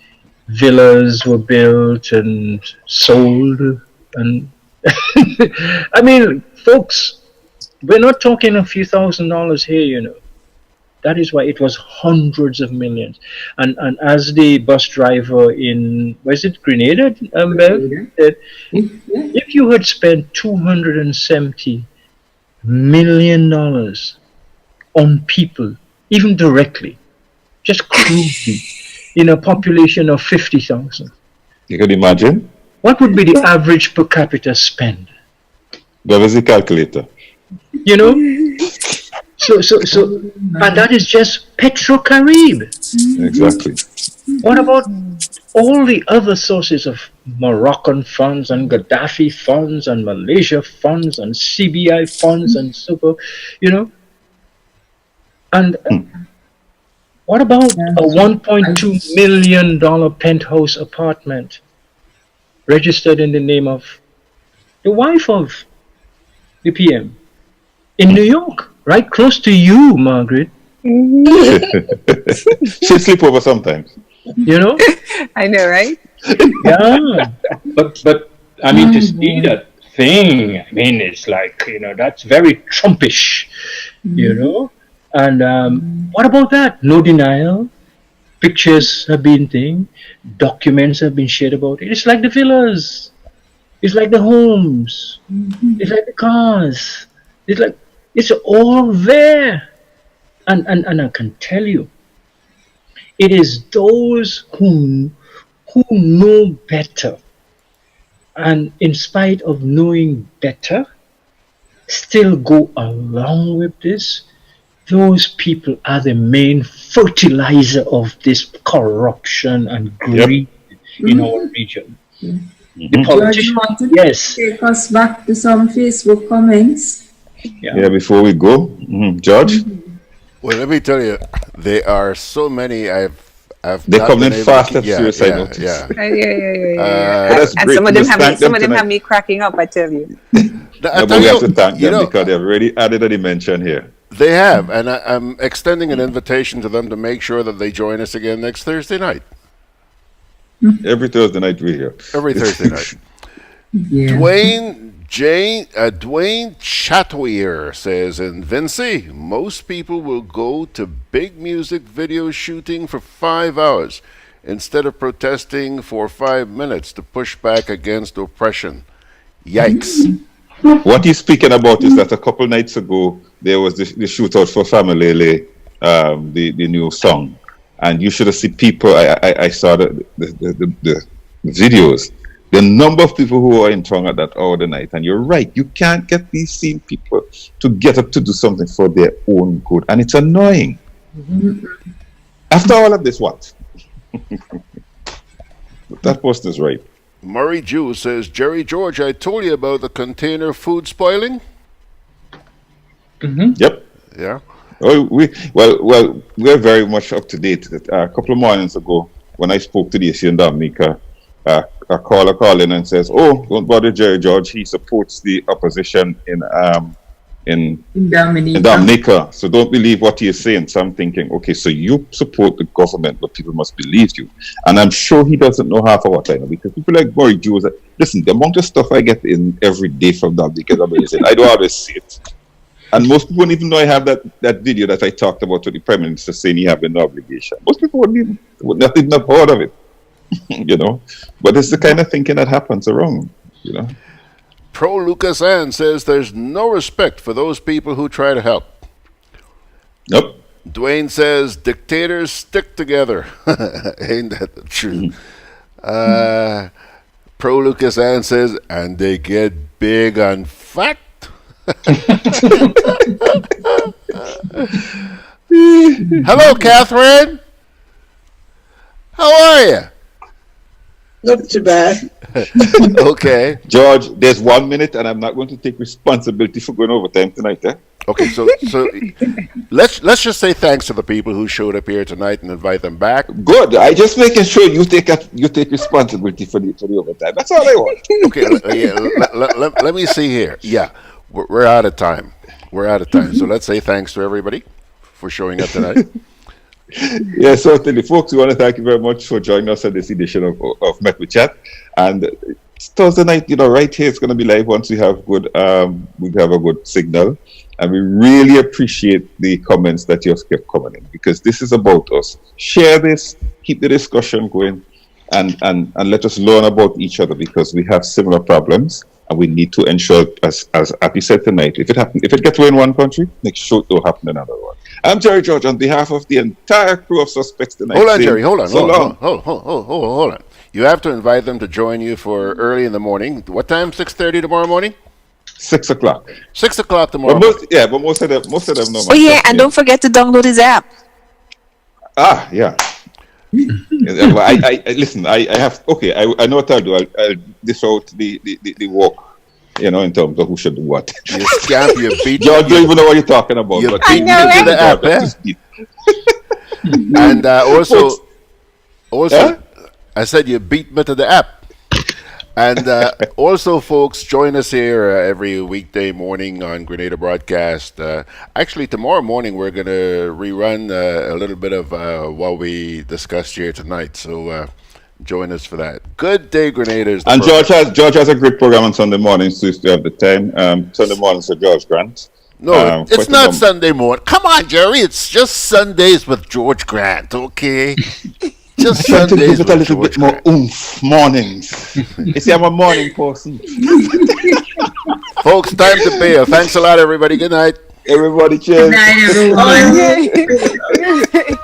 [SPEAKER 6] villas were built and sold, and folks, we're not talking a few $1,000s here, That is why it was hundreds of millions. And as the bus driver in, was it Grenada, Bev? If you had spent $270 million on people, even directly, just crudely, in a population of 50,000.
[SPEAKER 7] You can imagine?
[SPEAKER 6] What would be the average per capita spend?
[SPEAKER 7] There was a calculator.
[SPEAKER 6] So, and that is just Petrocaribe.
[SPEAKER 7] Exactly.
[SPEAKER 6] What about all the other sources of Moroccan funds and Gaddafi funds and Malaysia funds and CBI funds and super, And what about a $1.2 million penthouse apartment registered in the name of the wife of the PM in New York? Right close to you, Margaret.
[SPEAKER 7] She sleep over sometimes.
[SPEAKER 3] I know, right?
[SPEAKER 6] Yeah. But to see that thing, it's like, that's very Trumpish, And what about that? No denial. Pictures have been documents have been shared about it. It's like the villas. It's like the homes. It's like the cars. It's all there. And I can tell you, it is those who know better, and in spite of knowing better, still go along with this. Those people are the main fertilizer of this corruption and greed in our region. The politicians,
[SPEAKER 2] yes. Take us back to some Facebook comments.
[SPEAKER 7] Yeah, before we go, George.
[SPEAKER 5] Well, let me tell you, there are so many.
[SPEAKER 7] They're coming in fast at suicide notice.
[SPEAKER 3] Yeah.
[SPEAKER 7] That's
[SPEAKER 3] And
[SPEAKER 7] great.
[SPEAKER 3] some of them have me cracking up, I tell you.
[SPEAKER 7] But we have to thank them because they've already added a dimension here.
[SPEAKER 5] They have, and I'm extending an invitation to them to make sure that they join us again next Thursday night.
[SPEAKER 7] Every Thursday night we're here.
[SPEAKER 5] Every Thursday night. Dwayne Dwayne Chatwier says, in Vinci, most people will go to big music video shooting for 5 hours instead of protesting for 5 minutes to push back against oppression. Yikes.
[SPEAKER 7] What he's speaking about is that a couple nights ago, there was the shootout for Family, the new song. And you should have seen people, I saw the videos. The number of people who are in town at that hour of the night, and you're right, you can't get these same people to get up to do something for their own good, and it's annoying. After all of this, what? That post is right.
[SPEAKER 5] Murray Jew says, Jerry George, I told you about the container food spoiling.
[SPEAKER 7] Yep.
[SPEAKER 5] Yeah.
[SPEAKER 7] Oh, we're very much up to date. A couple of mornings ago, when I spoke to the issue in Dominica, a caller called in and says, "Oh, don't bother Jerry George. He supports the opposition in Dominica. So don't believe what he is saying." So I'm thinking, okay, so you support the government, but people must believe you. And I'm sure he doesn't know half of what I know, because people like Murray Jews, listen, the amount of stuff I get in every day from Dominica is amazing. I don't always see it. And most people wouldn't even know I have that video that I talked about to the Prime Minister saying he had no obligation. Most people would not even have heard of it. You know, but it's the kind of thinking that happens around, you know.
[SPEAKER 5] Pro Lucas Ann says there's no respect for those people who try to help.
[SPEAKER 7] Nope.
[SPEAKER 5] Dwayne says dictators stick together. Ain't that the truth? Pro Lucas Ann says, and they get big and fat. Hello, Catherine. How are you?
[SPEAKER 4] Not too bad.
[SPEAKER 5] Okay.
[SPEAKER 7] George, there's 1 minute, and I'm not going to take responsibility for going overtime tonight, eh?
[SPEAKER 5] Okay, so let's just say thanks to the people who showed up here tonight and invite them back.
[SPEAKER 7] Good. I just making sure you take responsibility for the overtime. That's all I want.
[SPEAKER 5] Okay. Let me see here. Yeah, we're out of time. So let's say thanks to everybody for showing up tonight.
[SPEAKER 7] Yeah, certainly, folks. We want to thank you very much for joining us on this edition of Mek We Chat. And it's Thursday night, right here. It's going to be live once we have a good signal. And we really appreciate the comments that you have kept coming in, because this is about us. Share this, keep the discussion going, and let us learn about each other, because we have similar problems, and we need to ensure, as Appy said tonight, if it gets away in one country, make sure it will happen in another one. I'm Jerry George on behalf of the entire crew of Suspects tonight.
[SPEAKER 5] Hold on, Jerry. Hold on. You have to invite them to join you for early in the morning. What time? 6:30 tomorrow morning?
[SPEAKER 7] 6 o'clock.
[SPEAKER 5] 6 o'clock tomorrow.
[SPEAKER 7] But most of them know.
[SPEAKER 3] Oh yeah, and don't forget to download his app.
[SPEAKER 7] Ah, yeah. I listen. I know what I'll do. I'll dish out the work, in terms of who should do what.
[SPEAKER 5] You scamp, you beat.
[SPEAKER 7] George don't even know what you're talking about.
[SPEAKER 5] You beat me to the app, And also, I said you beat me to the app. And also, folks, join us here every weekday morning on Grenada Broadcast. Actually, tomorrow morning, we're going to rerun a little bit of what we discussed here tonight. So join us for that. Good day, Grenaders.
[SPEAKER 7] And George has a great program on Sunday mornings, so if you have the time. Sunday mornings for George Grant.
[SPEAKER 5] No, it's not Sunday morning. Come on, Jerry. It's just Sundays with George Grant, okay? Just Sundays
[SPEAKER 7] with a little bit more oomph mornings. You see, I'm a morning person.
[SPEAKER 5] Folks, time to bail. Thanks a lot, everybody. Good night.
[SPEAKER 7] Everybody, cheers.
[SPEAKER 2] Good night, everyone.